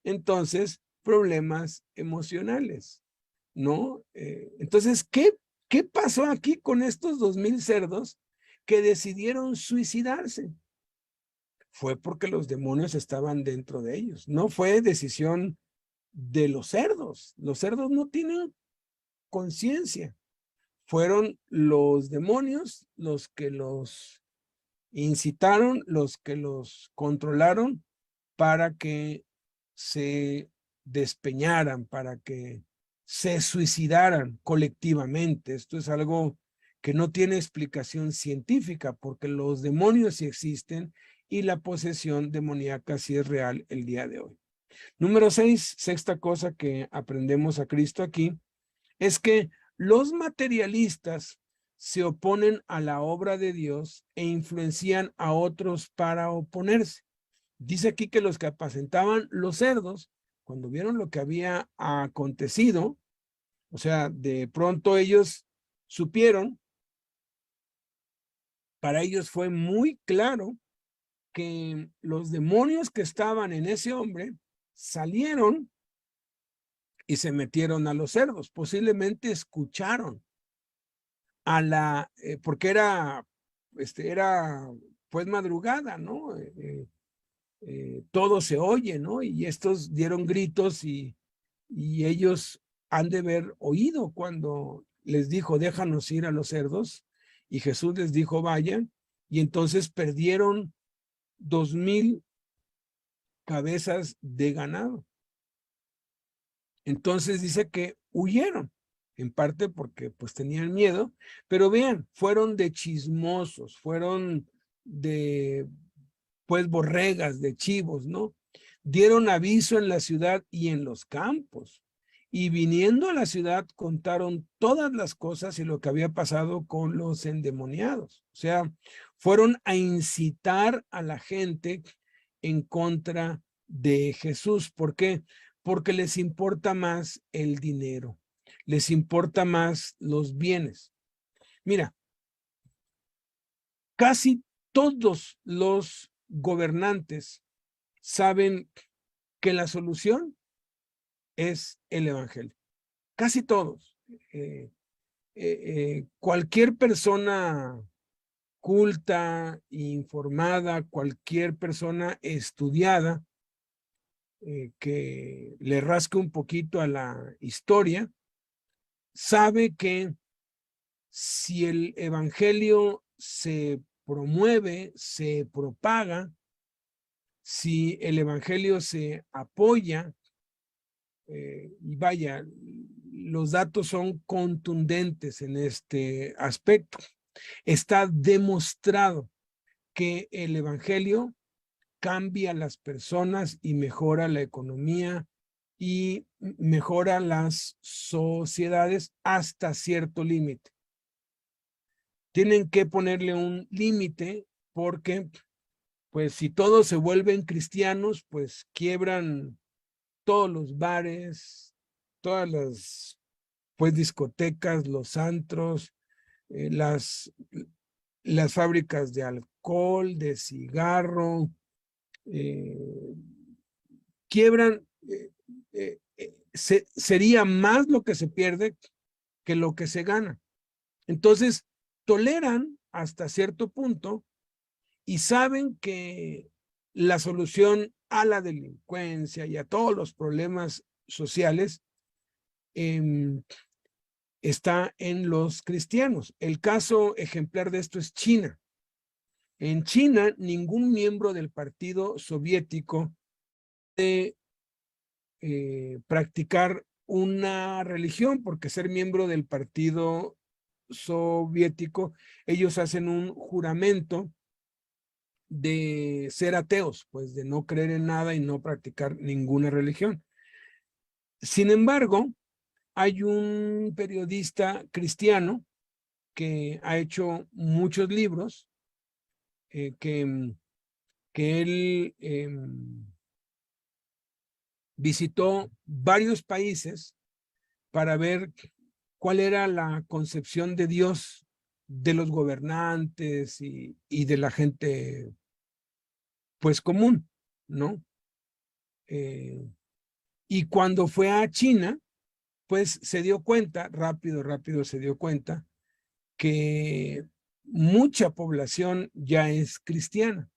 entonces problemas emocionales, ¿no? Entonces, ¿qué pasó aquí con estos 2,000 cerdos que decidieron suicidarse? Fue porque los demonios estaban dentro de ellos. No fue decisión de los cerdos. Los cerdos no tienen conciencia. Fueron los demonios los que los incitaron, los que los controlaron para que se despeñaran, para que se suicidaran colectivamente. Esto es algo que no tiene explicación científica, porque los demonios sí existen y la posesión demoníaca sí es real el día de hoy. Número 6, sexta cosa que aprendemos a Cristo aquí, es que los materialistas se oponen a la obra de Dios e influencian a otros para oponerse. Dice aquí que los que apacentaban los cerdos, cuando vieron lo que había acontecido, o sea, de pronto ellos supieron, para ellos fue muy claro que los demonios que estaban en ese hombre salieron y se metieron a los cerdos. Posiblemente escucharon porque era pues madrugada, ¿no? Todo se oye, ¿no? Y estos dieron gritos y ellos han de haber oído cuando les dijo, déjanos ir a los cerdos, y Jesús les dijo, vayan, y entonces perdieron 2,000 cabezas de ganado. Entonces dice que huyeron, en parte porque pues tenían miedo, pero vean, fueron de chismosos, fueron pues borregas, de chivos, ¿no? Dieron aviso en la ciudad y en los campos. Y viniendo a la ciudad contaron todas las cosas y lo que había pasado con los endemoniados. O sea, fueron a incitar a la gente en contra de Jesús. ¿Por qué? Porque les importa más el dinero, les importa más los bienes. Mira, casi todos los gobernantes saben que la solución es el evangelio. Casi todos. Cualquier persona culta, informada, cualquier persona estudiada que le rasque un poquito a la historia, sabe que si el evangelio se promueve, se propaga, si el evangelio se apoya, y vaya, los datos son contundentes en este aspecto. Está demostrado que el evangelio cambia a las personas y mejora la economía y mejora las sociedades hasta cierto límite. Tienen que ponerle un límite porque, pues, si todos se vuelven cristianos, pues quiebran todos los bares, todas las, pues, discotecas, los antros, las fábricas de alcohol, de cigarro, quiebran, sería más lo que se pierde que lo que se gana. Entonces, toleran hasta cierto punto y saben que la solución a la delincuencia y a todos los problemas sociales está en los cristianos. El caso ejemplar de esto es China. En China, ningún miembro del partido soviético puede practicar una religión, porque ser miembro del partido soviético, ellos hacen un juramento de ser ateos, pues de no creer en nada y no practicar ninguna religión. Sin embargo, hay un periodista cristiano que ha hecho muchos libros que él visitó varios países para ver cuál era la concepción de Dios de los gobernantes y de la gente, pues, común, ¿no? Y cuando fue a China, pues se dio cuenta, rápido se dio cuenta, que mucha población ya es cristiana.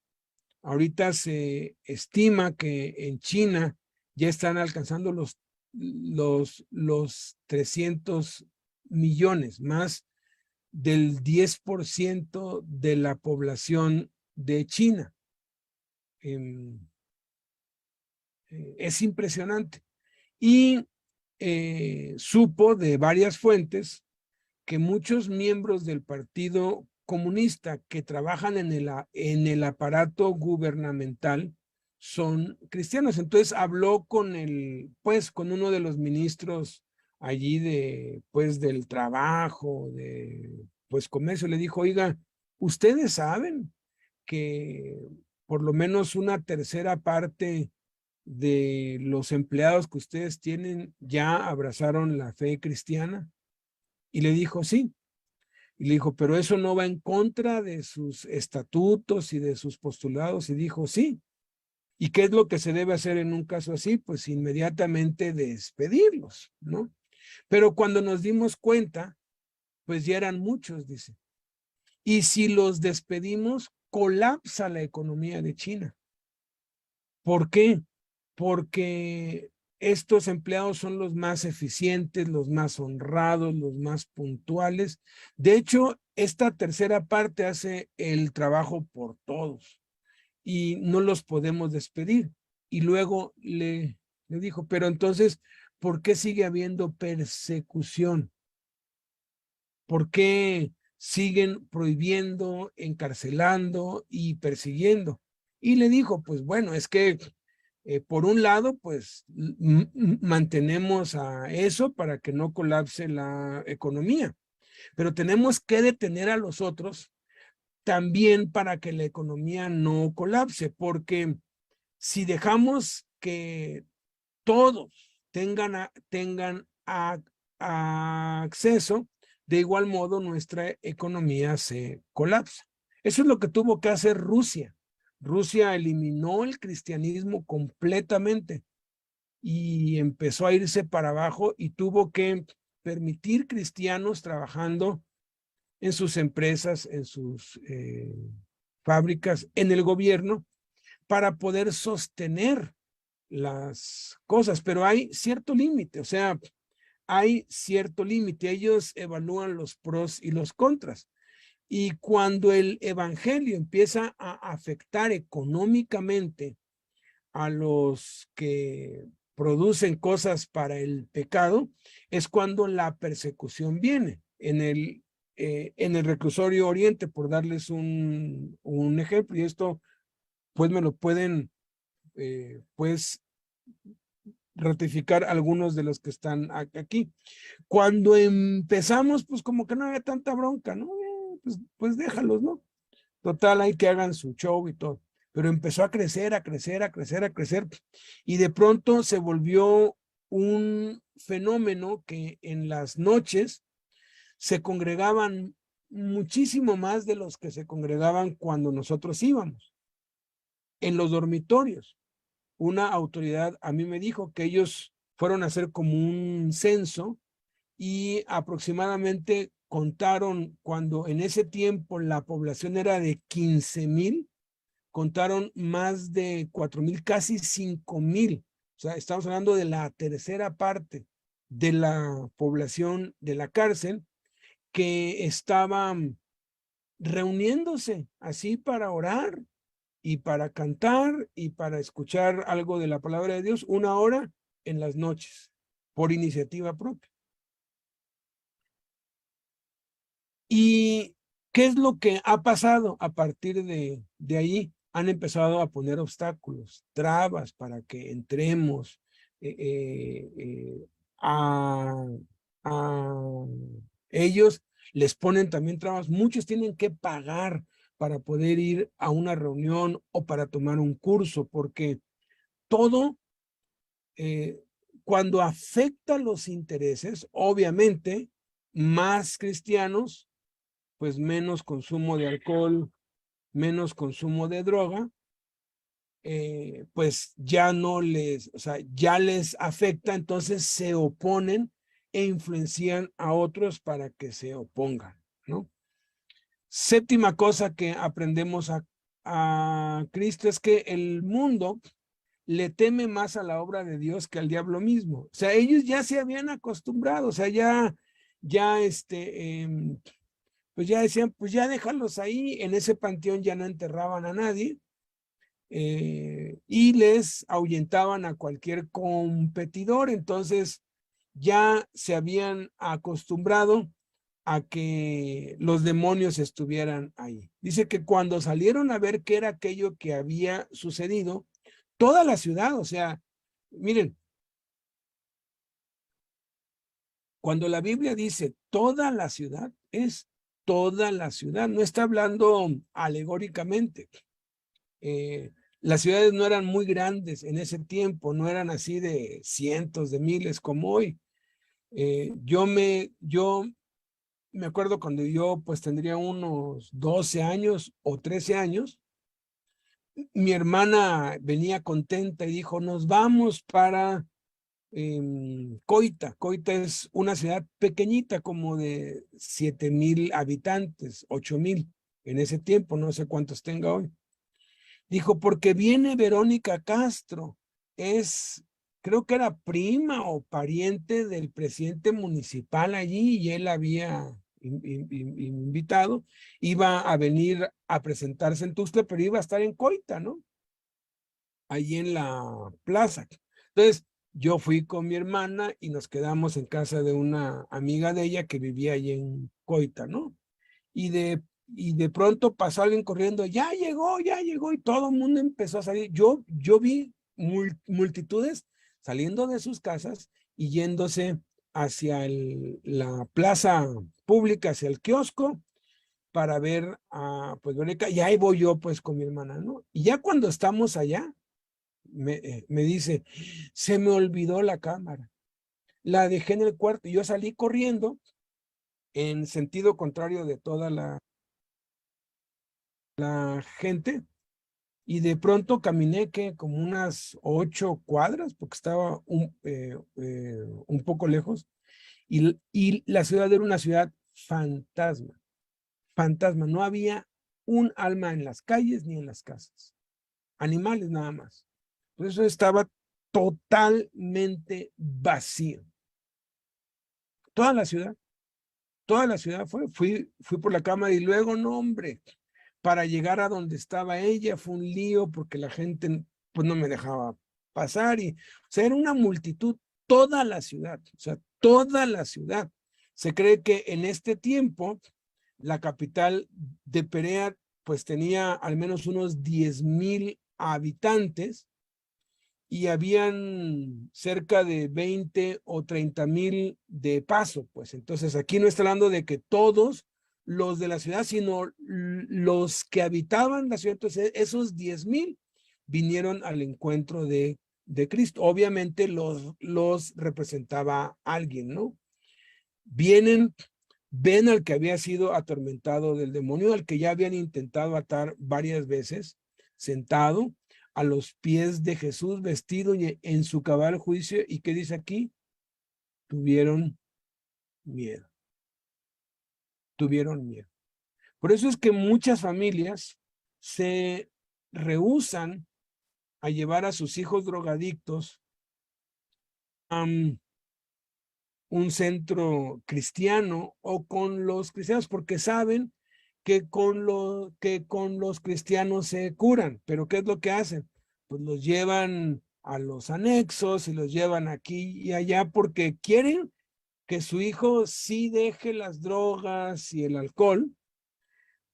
Ahorita se estima que en China ya están alcanzando los 300 millones, más del 10% de la población de China. Es impresionante. Y supo de varias fuentes que muchos miembros del Partido Comunista que trabajan en el aparato gubernamental son cristianos. Entonces habló con con uno de los ministros allí del trabajo, pues comercio, le dijo, oiga, ustedes saben que por lo menos una tercera parte de los empleados que ustedes tienen ya abrazaron la fe cristiana. Y le dijo, sí. Y le dijo, pero eso no va en contra de sus estatutos y de sus postulados. Y dijo, sí. ¿Y qué es lo que se debe hacer en un caso así? Pues inmediatamente despedirlos, ¿no? Pero cuando nos dimos cuenta, pues ya eran muchos, dice. Y si los despedimos, colapsa la economía de China. ¿Por qué? Porque estos empleados son los más eficientes, los más honrados, los más puntuales. De hecho, esta tercera parte hace el trabajo por todos y no los podemos despedir. Y luego le dijo, pero entonces, ¿por qué sigue habiendo persecución? ¿Por qué siguen prohibiendo, encarcelando y persiguiendo? Y le dijo, pues bueno, es que por un lado, pues mantenemos a eso para que no colapse la economía, pero tenemos que detener a los otros también para que la economía no colapse, porque si dejamos que todos tengan acceso, de igual modo nuestra economía se colapsa. Eso es lo que tuvo que hacer Rusia. Rusia eliminó el cristianismo completamente y empezó a irse para abajo y tuvo que permitir cristianos trabajando en sus empresas, en sus fábricas, en el gobierno, para poder sostener las cosas, pero hay cierto límite, o sea, hay cierto límite. Ellos evalúan los pros y los contras. Y cuando el evangelio empieza a afectar económicamente a los que producen cosas para el pecado, es cuando la persecución viene. En el reclusorio Oriente, por darles un ejemplo, y esto pues me lo pueden pues ratificar algunos de los que están aquí. Cuando empezamos, pues como que no había tanta bronca, ¿no? Pues déjalos, ¿no? Total, hay que hagan su show y todo. Pero empezó a crecer, a crecer, a crecer, a crecer. Y de pronto se volvió un fenómeno que en las noches se congregaban muchísimo más de los que se congregaban cuando nosotros íbamos. En los dormitorios. Una autoridad a mí me dijo que ellos fueron a hacer como un censo y aproximadamente contaron, cuando en ese tiempo la población era de 15,000, contaron más de 4,000, casi 5,000. O sea, estamos hablando de la tercera parte de la población de la cárcel que estaban reuniéndose así para orar y para cantar y para escuchar algo de la palabra de Dios 1 hora en las noches, por iniciativa propia. ¿Y qué es lo que ha pasado a partir de ahí? Han empezado a poner obstáculos, trabas para que entremos a ellos. Les ponen también trabas. Muchos tienen que pagar para poder ir a una reunión o para tomar un curso, porque todo, cuando afecta los intereses, obviamente, más cristianos, pues menos consumo de alcohol, menos consumo de droga, pues ya no les, o sea, ya les afecta, entonces se oponen e influencian a otros para que se opongan, ¿no? Séptima cosa que aprendemos a Cristo es que el mundo le teme más a la obra de Dios que al diablo mismo. O sea, ellos ya se habían acostumbrado, o sea, pues ya decían, pues ya déjalos ahí, en ese panteón ya no enterraban a nadie y les ahuyentaban a cualquier competidor, entonces ya se habían acostumbrado a que los demonios estuvieran ahí. Dice que cuando salieron a ver qué era aquello que había sucedido, toda la ciudad, o sea, miren, cuando la Biblia dice toda la ciudad, es toda la ciudad, no está hablando alegóricamente. Las ciudades no eran muy grandes en ese tiempo, no eran así de cientos de miles como hoy. Yo me acuerdo cuando yo pues tendría unos 12 años o 13 años, mi hermana venía contenta y dijo, nos vamos para Coita. Coita es una ciudad pequeñita como de 7,000 habitantes, 8,000 en ese tiempo, no sé cuántos tenga hoy. Dijo, porque viene Verónica Castro, creo que era prima o pariente del presidente municipal allí y él había invitado, iba a venir a presentarse en Tuxtla, pero iba a estar en Coita, ¿no? Allí en la plaza. Entonces, yo fui con mi hermana y nos quedamos en casa de una amiga de ella que vivía allí en Coita, ¿no? Y de y de pronto pasó alguien corriendo, ya llegó, y todo el mundo empezó a salir. Yo vi multitudes saliendo de sus casas y yéndose hacia la plaza pública, hacia el kiosco, para ver a, pues, Verónica, y ahí voy yo, pues, con mi hermana, ¿no? Y ya cuando estamos allá, me dice, se me olvidó la cámara, la dejé en el cuarto, y yo salí corriendo en sentido contrario de toda la gente, y de pronto caminé que como unas 8 cuadras, porque estaba un poco lejos, y la ciudad era una ciudad fantasma, no había un alma en las calles ni en las casas, animales nada más. Por eso estaba totalmente vacío. Toda la ciudad fui por la cámara, y luego, no, hombre, para llegar a donde estaba ella fue un lío porque la gente pues no me dejaba pasar, y, o sea, era una multitud, toda la ciudad, o sea, toda la ciudad. Se cree que en este tiempo la capital de Perea pues tenía al menos unos 10,000 habitantes, y habían cerca de 20 o 30,000 de paso, pues. Entonces aquí no está hablando de que todos los de la ciudad, sino los que habitaban la ciudad. Entonces esos 10,000 vinieron al encuentro de Cristo. Obviamente los representaba alguien, ¿no? Vienen, ven al que había sido atormentado del demonio, al que ya habían intentado atar varias veces, sentado a los pies de Jesús, vestido en su cabal juicio. ¿Y qué dice aquí? Tuvieron miedo. Tuvieron miedo. Por eso es que muchas familias se rehúsan a llevar a sus hijos drogadictos a un centro cristiano o con los cristianos, porque saben que con los cristianos se curan. Pero ¿qué es lo que hacen? Pues los llevan a los anexos y los llevan aquí y allá, porque quieren que su hijo sí deje las drogas y el alcohol,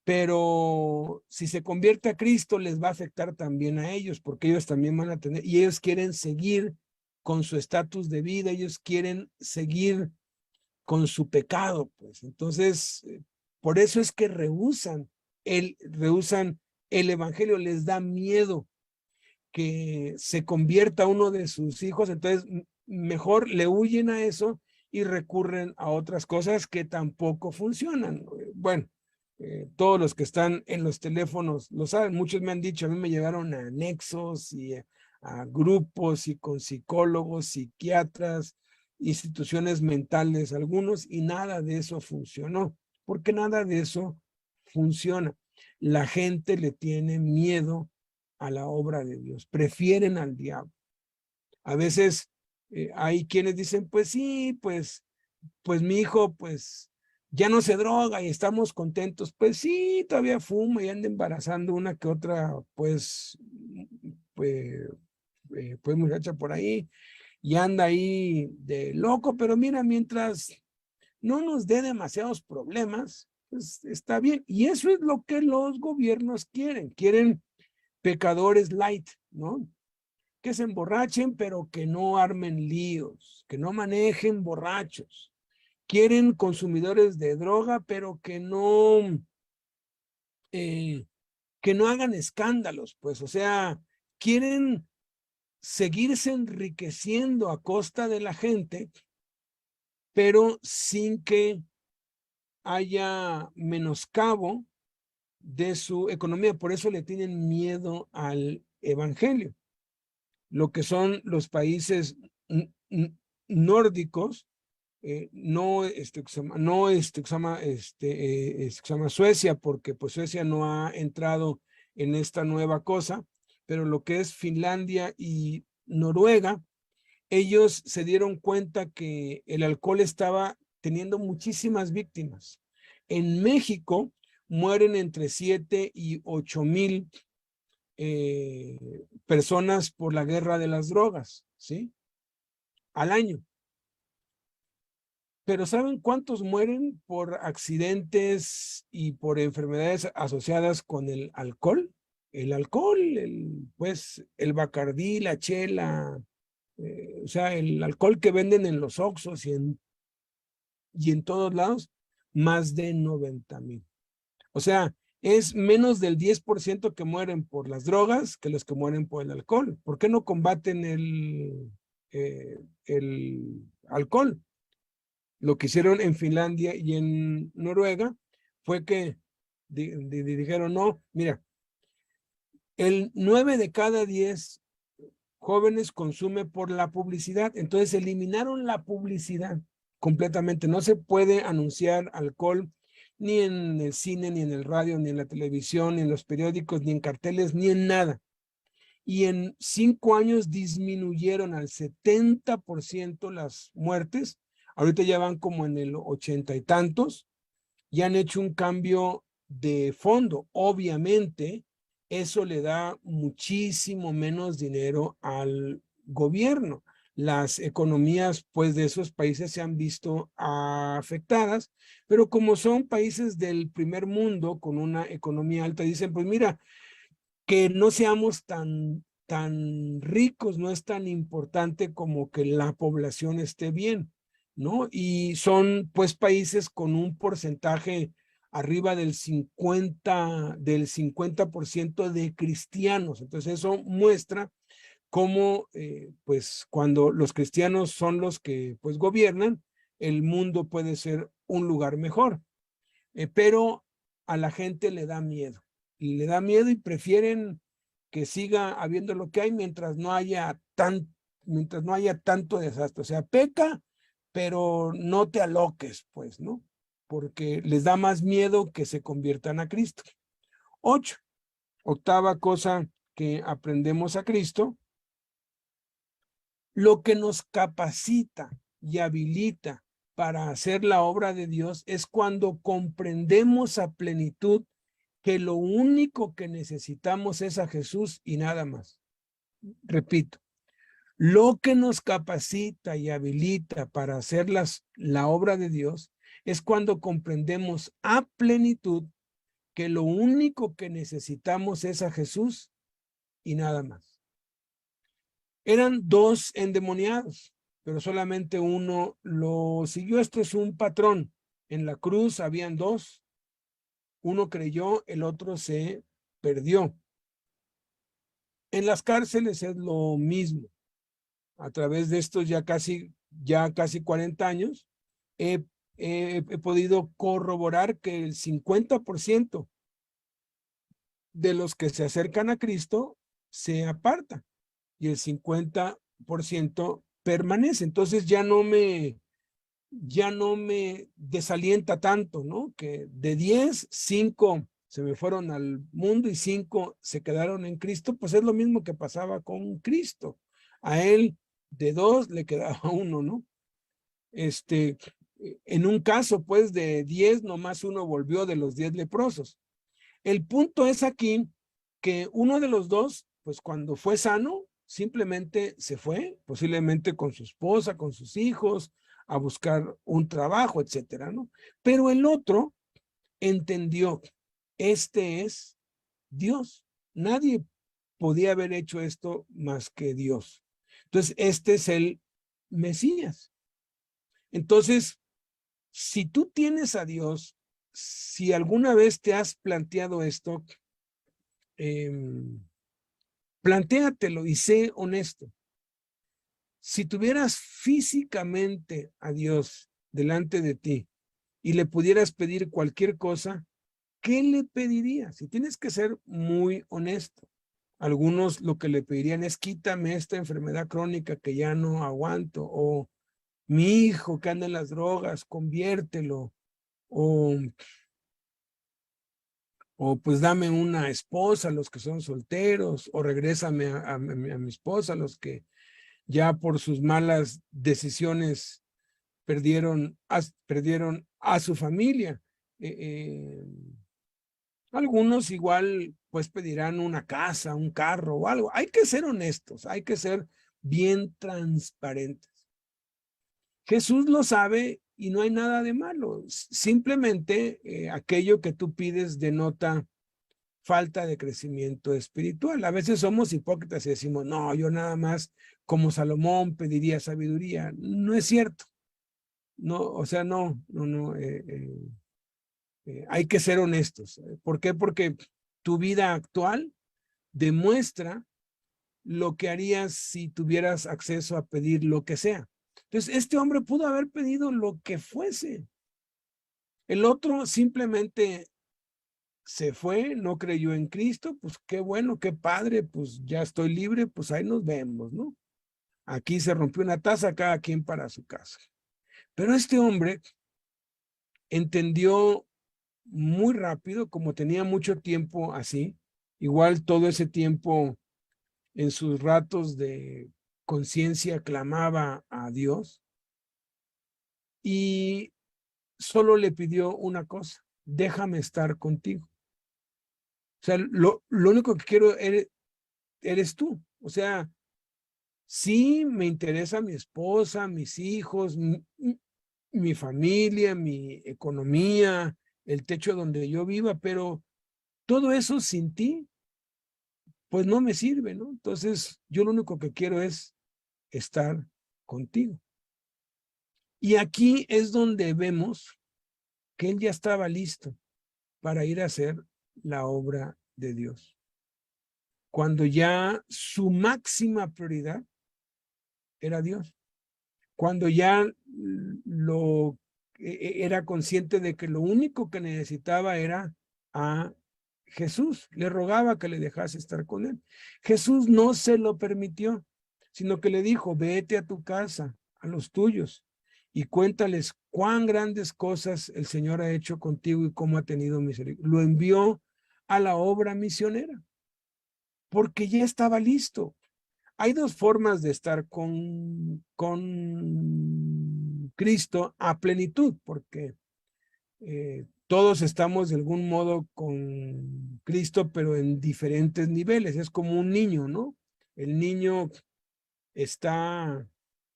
pero si se convierte a Cristo les va a afectar también a ellos, porque ellos también van a tener, y ellos quieren seguir con su estatus de vida, ellos quieren seguir con su pecado, pues. Entonces, por eso es que rehúsan el evangelio, les da miedo que se convierta uno de sus hijos, entonces mejor le huyen a eso y recurren a otras cosas que tampoco funcionan. Bueno, todos los que están en los teléfonos lo saben, muchos me han dicho, a mí me llevaron a anexos y a grupos y con psicólogos, psiquiatras, instituciones mentales, algunos, y nada de eso funcionó, porque nada de eso funciona. La gente le tiene miedo a la obra de Dios, prefieren al diablo. A veces hay quienes dicen, pues sí, pues mi hijo, pues ya no se droga y estamos contentos. Pues sí, todavía fuma y anda embarazando una que otra, pues muchacha por ahí, y anda ahí de loco, pero mira, mientras no nos dé demasiados problemas, pues está bien. Y eso es lo que los gobiernos quieren pecadores light, ¿no? Que se emborrachen, pero que no armen líos, que no manejen borrachos. Quieren consumidores de droga, pero que no hagan escándalos, pues, o sea, quieren seguirse enriqueciendo a costa de la gente, pero sin que haya menoscabo de su economía. Por eso le tienen miedo al evangelio. Lo que son los países nórdicos, no se llama Suecia, porque pues Suecia no ha entrado en esta nueva cosa, pero lo que es Finlandia y Noruega, ellos se dieron cuenta que el alcohol estaba teniendo muchísimas víctimas. En México mueren entre 7 y 8,000 personas por la guerra de las drogas, ¿sí? Al año. Pero ¿saben cuántos mueren por accidentes y por enfermedades asociadas con el alcohol? El alcohol, pues el Bacardí, la chela, o sea, el alcohol que venden en los Oxxos y en todos lados, más de 90,000. O sea, es menos del 10% que mueren por las drogas que los que mueren por el alcohol. ¿Por qué no combaten el alcohol? Lo que hicieron en Finlandia y en Noruega fue que dijeron, no, mira, el 9 de cada 10 jóvenes consume por la publicidad. Entonces eliminaron la publicidad completamente. No se puede anunciar alcohol ni en el cine, ni en el radio, ni en la televisión, ni en los periódicos, ni en carteles, ni en nada. Y en 5 años disminuyeron al 70% las muertes. Ahorita ya van como en el 80 y tantos, y han hecho un cambio de fondo. Obviamente, eso le da muchísimo menos dinero al gobierno. Las economías, pues, de esos países se han visto afectadas, pero como son países del primer mundo con una economía alta, dicen, pues mira, que no seamos tan ricos no es tan importante como que la población esté bien, ¿no? Y son pues países con un porcentaje arriba del 50% de cristianos. Entonces eso muestra cómo pues cuando los cristianos son los que pues gobiernan, el mundo puede ser un lugar mejor. Pero a la gente le da miedo. Le da miedo y prefieren que siga habiendo lo que hay mientras no haya tanto desastre. O sea, peca, pero no te aloques, pues, ¿no? Porque les da más miedo que se conviertan a Cristo. 8. Octava cosa que aprendemos a Cristo. Lo que nos capacita y habilita para hacer la obra de Dios es cuando comprendemos a plenitud que lo único que necesitamos es a Jesús y nada más. Repito, lo que nos capacita y habilita para hacer la obra de Dios es cuando comprendemos a plenitud que lo único que necesitamos es a Jesús y nada más. Eran 2 endemoniados, pero solamente uno lo siguió. Esto es un patrón. En la cruz habían 2. Uno creyó, el otro se perdió. En las cárceles es lo mismo. A través de estos ya casi 40 años, he podido corroborar que el 50% de los que se acercan a Cristo se aparta y el 50% permanece. Entonces ya no me desalienta tanto, ¿no? Que de 10, 5 se me fueron al mundo y 5 se quedaron en Cristo. Pues es lo mismo que pasaba con Cristo. A él de 2 le quedaba 1, ¿no? En un caso, pues, de 10, nomás 1 volvió de los 10 leprosos. El punto es aquí que uno de los 2, pues cuando fue sano, simplemente se fue, posiblemente con su esposa, con sus hijos, a buscar un trabajo, etcétera, ¿no? Pero el otro entendió, este es Dios. Nadie podía haber hecho esto más que Dios. Entonces, este es el Mesías. Entonces, si tú tienes a Dios, si alguna vez te has planteado esto, plantéatelo y sé honesto. Si tuvieras físicamente a Dios delante de ti y le pudieras pedir cualquier cosa, ¿qué le pedirías? Y tienes que ser muy honesto. Algunos lo que le pedirían es quítame esta enfermedad crónica que ya no aguanto, o mi hijo que anda en las drogas, conviértelo, o pues dame una esposa, los que son solteros, o regrésame a mi esposa, los que ya por sus malas decisiones perdieron a su familia. Algunos igual pues pedirán una casa, un carro o algo. Hay que ser honestos, hay que ser bien transparentes. Jesús lo sabe y no hay nada de malo. Simplemente aquello que tú pides denota falta de crecimiento espiritual. A veces somos hipócritas y decimos, no, yo nada más como Salomón pediría sabiduría. No es cierto. No, o sea, no. Hay que ser honestos. ¿Por qué? Porque tu vida actual demuestra lo que harías si tuvieras acceso a pedir lo que sea. Entonces, este hombre pudo haber pedido lo que fuese. El otro simplemente se fue, no creyó en Cristo, pues qué bueno, qué padre, pues ya estoy libre, pues ahí nos vemos, ¿no? Aquí se rompió una taza, cada quien para su casa. Pero este hombre entendió muy rápido, como tenía mucho tiempo así, igual todo ese tiempo en sus ratos de conciencia clamaba a Dios y solo le pidió una cosa: déjame estar contigo. O sea, lo único que quiero eres tú. O sea, sí me interesa mi esposa, mis hijos, mi familia, mi economía, el techo donde yo viva, pero todo eso sin ti, pues no me sirve, ¿no? Entonces, yo lo único que quiero es estar contigo. Y aquí es donde vemos que él ya estaba listo para ir a hacer la obra de Dios. Cuando ya su máxima prioridad era Dios. Cuando ya era consciente de que lo único que necesitaba era a Jesús. Le rogaba que le dejase estar con él. Jesús no se lo permitió, sino que le dijo: vete a tu casa, a los tuyos, y cuéntales cuán grandes cosas el Señor ha hecho contigo y cómo ha tenido misericordia. Lo envió a la obra misionera, porque ya estaba listo. Hay dos formas de estar con Cristo a plenitud, porque todos estamos de algún modo con Cristo, pero en diferentes niveles. Es como un niño, ¿no? El niño está,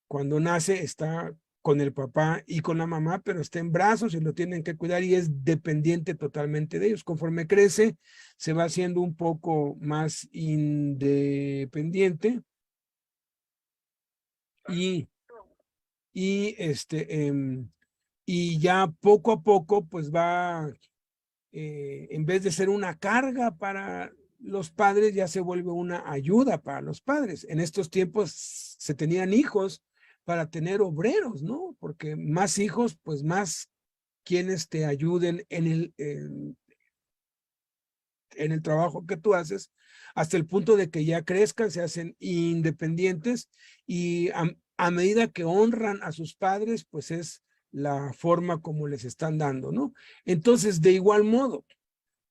cuando nace, está con el papá y con la mamá, pero está en brazos y lo tienen que cuidar y es dependiente totalmente de ellos. Conforme crece, se va haciendo un poco más independiente y ya poco a poco, pues va, en vez de ser una carga para los padres, ya se vuelve una ayuda para los padres. En estos tiempos se tenían hijos para tener obreros, ¿no? Porque más hijos, pues más quienes te ayuden en el trabajo que tú haces, hasta el punto de que ya crezcan, se hacen independientes y a medida que honran a sus padres, pues es la forma como les están dando, ¿no? Entonces, de igual modo,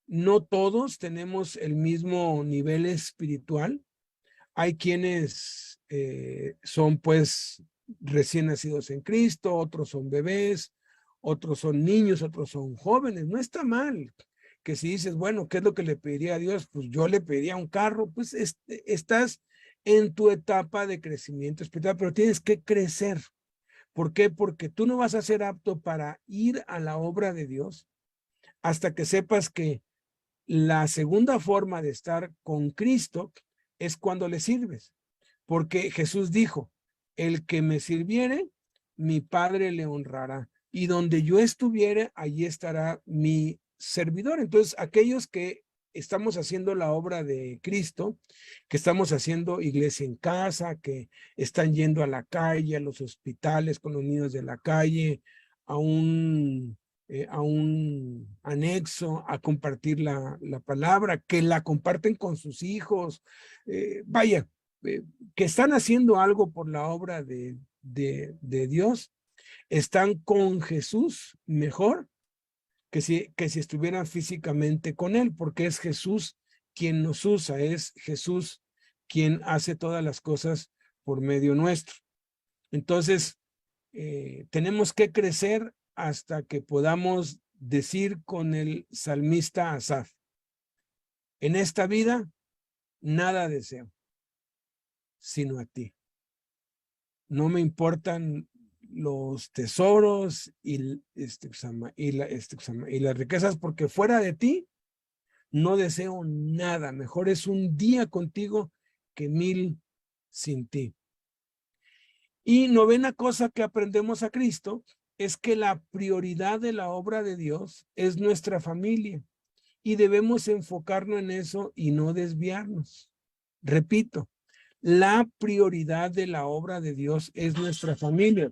no todos tenemos el mismo nivel espiritual. Hay quienes son pues recién nacidos en Cristo, otros son bebés, otros son niños, otros son jóvenes. No está mal que si dices, bueno, ¿qué es lo que le pediría a Dios? Pues yo le pediría un carro. Pues estás en tu etapa de crecimiento espiritual, pero tienes que crecer. ¿Por qué? Porque tú no vas a ser apto para ir a la obra de Dios hasta que sepas que la segunda forma de estar con Cristo es cuando le sirves. Porque Jesús dijo: el que me sirviere, mi Padre le honrará. Y donde yo estuviere, allí estará mi servidor. Entonces, aquellos que estamos haciendo la obra de Cristo, que estamos haciendo iglesia en casa, que están yendo a la calle, a los hospitales con los niños de la calle, a un anexo, a compartir la palabra, que la comparten con sus hijos, que están haciendo algo por la obra de Dios, están con Jesús mejor que si estuvieran físicamente con él, porque es Jesús quien nos usa, es Jesús quien hace todas las cosas por medio nuestro. Entonces, tenemos que crecer hasta que podamos decir con el salmista Asaf: en esta vida nada deseo sino a ti. No me importan los tesoros y las riquezas, porque fuera de ti no deseo nada. Mejor es un día contigo que 1000 sin ti. Y novena cosa que aprendemos a Cristo es que la prioridad de la obra de Dios es nuestra familia y debemos enfocarnos en eso y no desviarnos. Repito, la prioridad de la obra de Dios es nuestra familia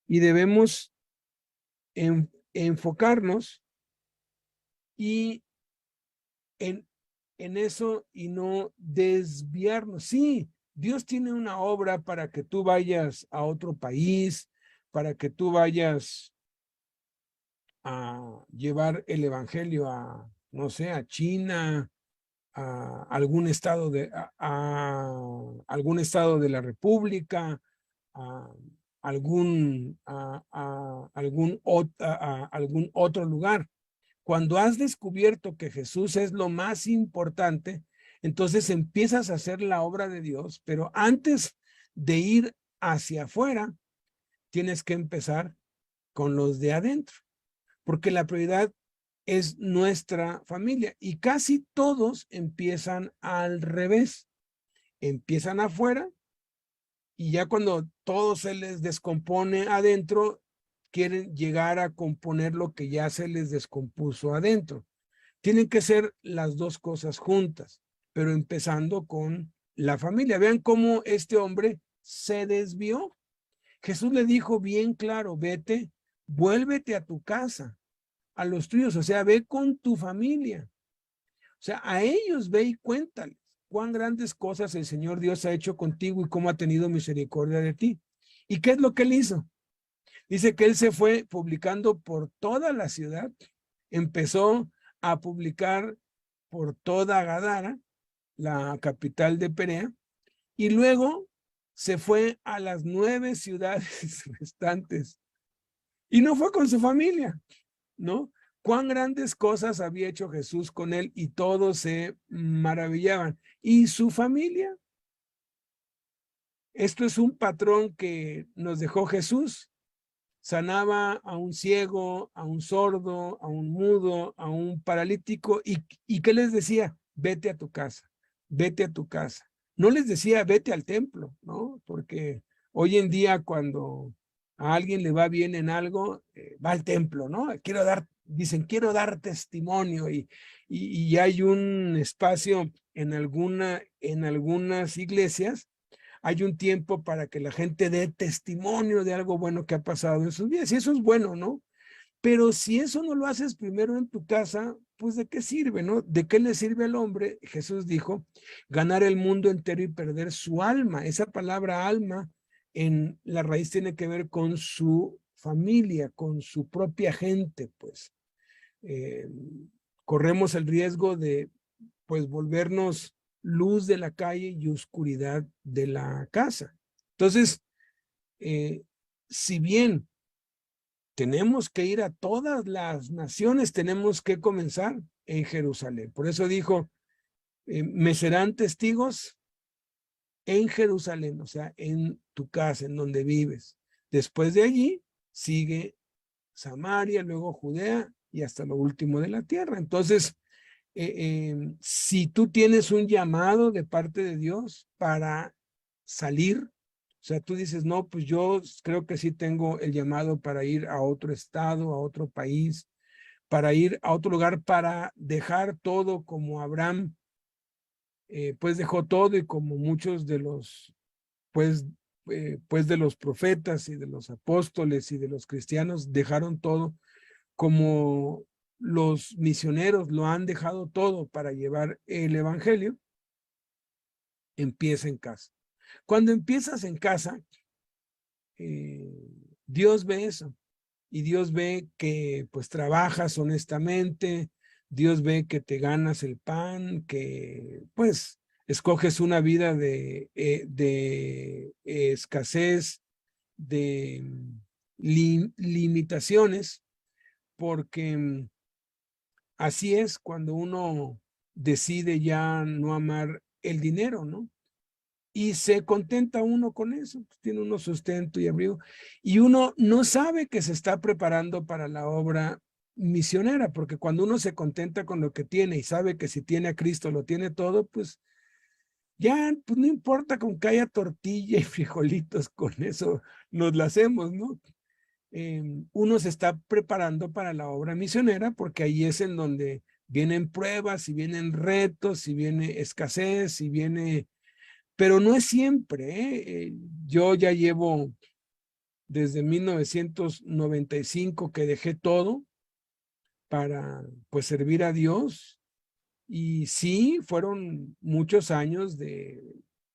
y debemos enfocarnos y en eso y no desviarnos. Sí, Dios tiene una obra para que tú vayas a otro país, para que tú vayas a llevar el evangelio a, no sé, a China, a algún estado de, algún estado de la República, a algún otro lugar. Cuando has descubierto que Jesús es lo más importante, entonces empiezas a hacer la obra de Dios, pero antes de ir hacia afuera, tienes que empezar con los de adentro, porque la prioridad es nuestra familia y casi todos empiezan al revés. Empiezan afuera y ya cuando todo se les descompone adentro, quieren llegar a componer lo que ya se les descompuso adentro. Tienen que ser las dos cosas juntas, pero empezando con la familia. Vean cómo este hombre se desvió. Jesús le dijo bien claro, vete, vuélvete a tu casa, a los tuyos, o sea, ve con tu familia. O sea, a ellos ve y cuéntales cuán grandes cosas el Señor Dios ha hecho contigo y cómo ha tenido misericordia de ti. ¿Y qué es lo que él hizo? Dice que él se fue publicando por toda la ciudad, empezó a publicar por toda Gadara, la capital de Perea, y luego se fue a las 9 ciudades restantes. Y no fue con su familia, ¿no? Cuán grandes cosas había hecho Jesús con él y todos se maravillaban. ¿Y su familia? Esto es un patrón que nos dejó Jesús. Sanaba a un ciego, a un sordo, a un mudo, a un paralítico. ¿Y qué les decía? Vete a tu casa, vete a tu casa. No les decía, vete al templo, ¿no? Porque hoy en día cuando a alguien le va bien en algo, va al templo, ¿no? Dicen, quiero dar testimonio y hay un espacio en algunas iglesias. Hay un tiempo para que la gente dé testimonio de algo bueno que ha pasado en sus vidas. Y eso es bueno, ¿no? Pero si eso no lo haces primero en tu casa, pues ¿de qué sirve, no? ¿De qué le sirve al hombre? Jesús dijo, ganar el mundo entero y perder su alma. Esa palabra alma en la raíz tiene que ver con su familia, con su propia gente, pues. Corremos el riesgo de, pues, volvernos luz de la calle y oscuridad de la casa. Entonces, si bien tenemos que ir a todas las naciones, tenemos que comenzar en Jerusalén. Por eso dijo, me serán testigos en Jerusalén, o sea, en tu casa, en donde vives. Después de allí, sigue Samaria, luego Judea y hasta lo último de la tierra. Entonces, si tú tienes un llamado de parte de Dios para salir, o sea, tú dices, no, pues yo creo que sí tengo el llamado para ir a otro estado, a otro país, para ir a otro lugar, para dejar todo como Abraham, pues dejó todo y como muchos de los, pues de los profetas y de los apóstoles y de los cristianos dejaron todo, como los misioneros lo han dejado todo para llevar el evangelio. Empieza en casa. Cuando empiezas en casa, Dios ve eso y Dios ve que pues trabajas honestamente, Dios ve que te ganas el pan, que pues escoges una vida de escasez, de limitaciones, porque así es cuando uno decide ya no amar el dinero, ¿no? Y se contenta uno con eso, tiene uno sustento y abrigo, y uno no sabe que se está preparando para la obra misionera, porque cuando uno se contenta con lo que tiene y sabe que si tiene a Cristo lo tiene todo, pues ya pues no importa con que haya tortilla y frijolitos, con eso nos la hacemos, ¿no? Uno se está preparando para la obra misionera porque ahí es en donde vienen pruebas y vienen retos y viene escasez y viene... Pero no es siempre, ¿eh? Yo ya llevo desde 1995 que dejé todo para pues servir a Dios, y sí, fueron muchos años de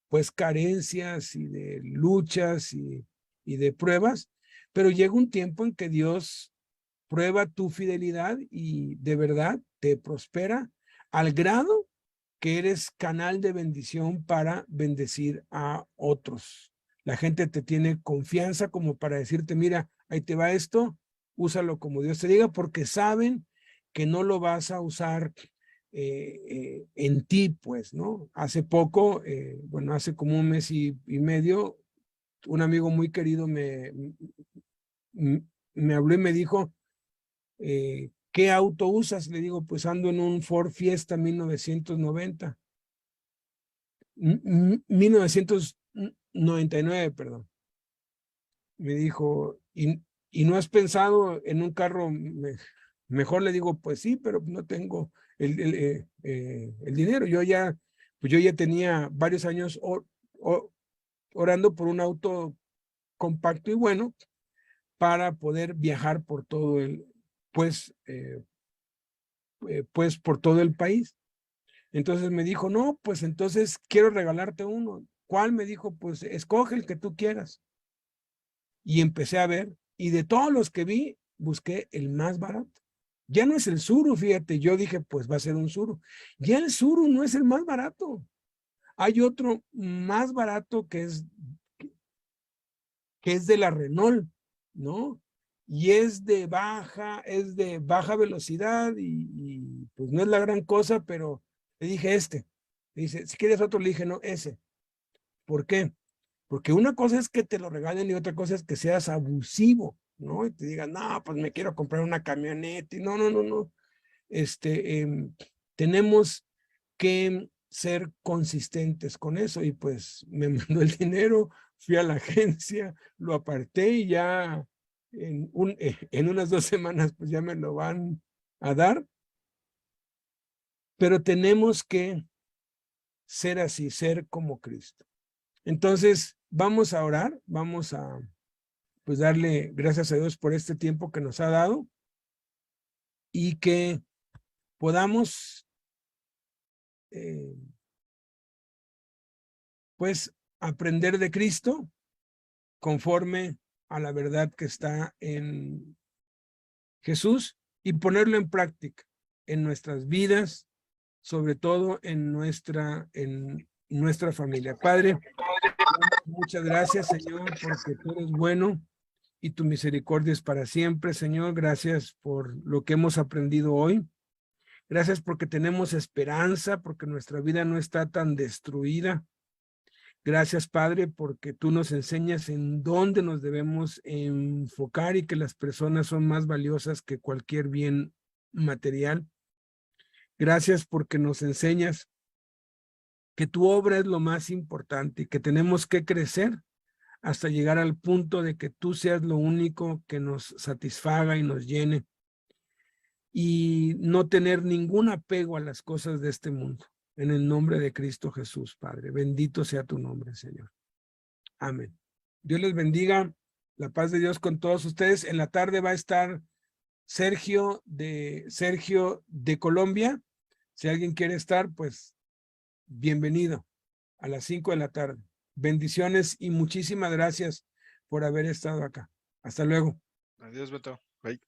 pues carencias y de luchas y de pruebas, pero llega un tiempo en que Dios prueba tu fidelidad y de verdad te prospera al grado que eres canal de bendición para bendecir a otros. La gente te tiene confianza como para decirte, mira, ahí te va esto, úsalo como Dios te diga, porque saben que no lo vas a usar en ti, pues, ¿no? Hace poco, bueno, hace como un mes y medio, un amigo muy querido me habló y me dijo, ¿qué auto usas? Le digo, pues ando en un Ford Fiesta 1990. 1999, perdón. Me dijo, ¿y no has pensado en un carro mejor? Le digo, pues sí, pero no tengo el dinero. Pues yo ya tenía varios años orando por un auto compacto y bueno para poder viajar por todo pues por todo el país. Entonces me dijo, no, pues entonces quiero regalarte uno. ¿Cuál? Me dijo, pues escoge el que tú quieras. Y empecé a ver, y de todos los que vi, busqué el más barato. Ya no es el Tsuru, fíjate, yo dije, pues va a ser un Tsuru. Ya el Tsuru no es el más barato. Hay otro más barato que es de la Renault, ¿no? Y es de baja velocidad y pues no es la gran cosa, pero le dije le dice, si quieres otro, le dije, no, ese. ¿Por qué? Porque una cosa es que te lo regalen y otra cosa es que seas abusivo, ¿no? Y te digan, no, pues me quiero comprar una camioneta y no. Tenemos que ser consistentes con eso y pues me mandó el dinero, fui a la agencia, lo aparté y ya en unas 2 semanas pues ya me lo van a dar. Pero tenemos que ser así, ser como Cristo. Entonces, vamos a orar, vamos a pues darle gracias a Dios por este tiempo que nos ha dado y que podamos pues aprender de Cristo conforme a la verdad que está en Jesús y ponerlo en práctica en nuestras vidas, sobre todo en nuestra familia. Padre, muchas gracias, Señor, porque tú eres bueno y tu misericordia es para siempre, Señor. Gracias por lo que hemos aprendido hoy. Gracias porque tenemos esperanza, porque nuestra vida no está tan destruida. Gracias, Padre, porque tú nos enseñas en dónde nos debemos enfocar y que las personas son más valiosas que cualquier bien material. Gracias porque nos enseñas que tu obra es lo más importante y que tenemos que crecer hasta llegar al punto de que tú seas lo único que nos satisfaga y nos llene y no tener ningún apego a las cosas de este mundo. En el nombre de Cristo Jesús, Padre. Bendito sea tu nombre, Señor. Amén. Dios les bendiga. La paz de Dios con todos ustedes. En la tarde va a estar Sergio de Colombia. Si alguien quiere estar, pues bienvenido a las 5 de la tarde. Bendiciones y muchísimas gracias por haber estado acá. Hasta luego. Adiós, Beto. Bye.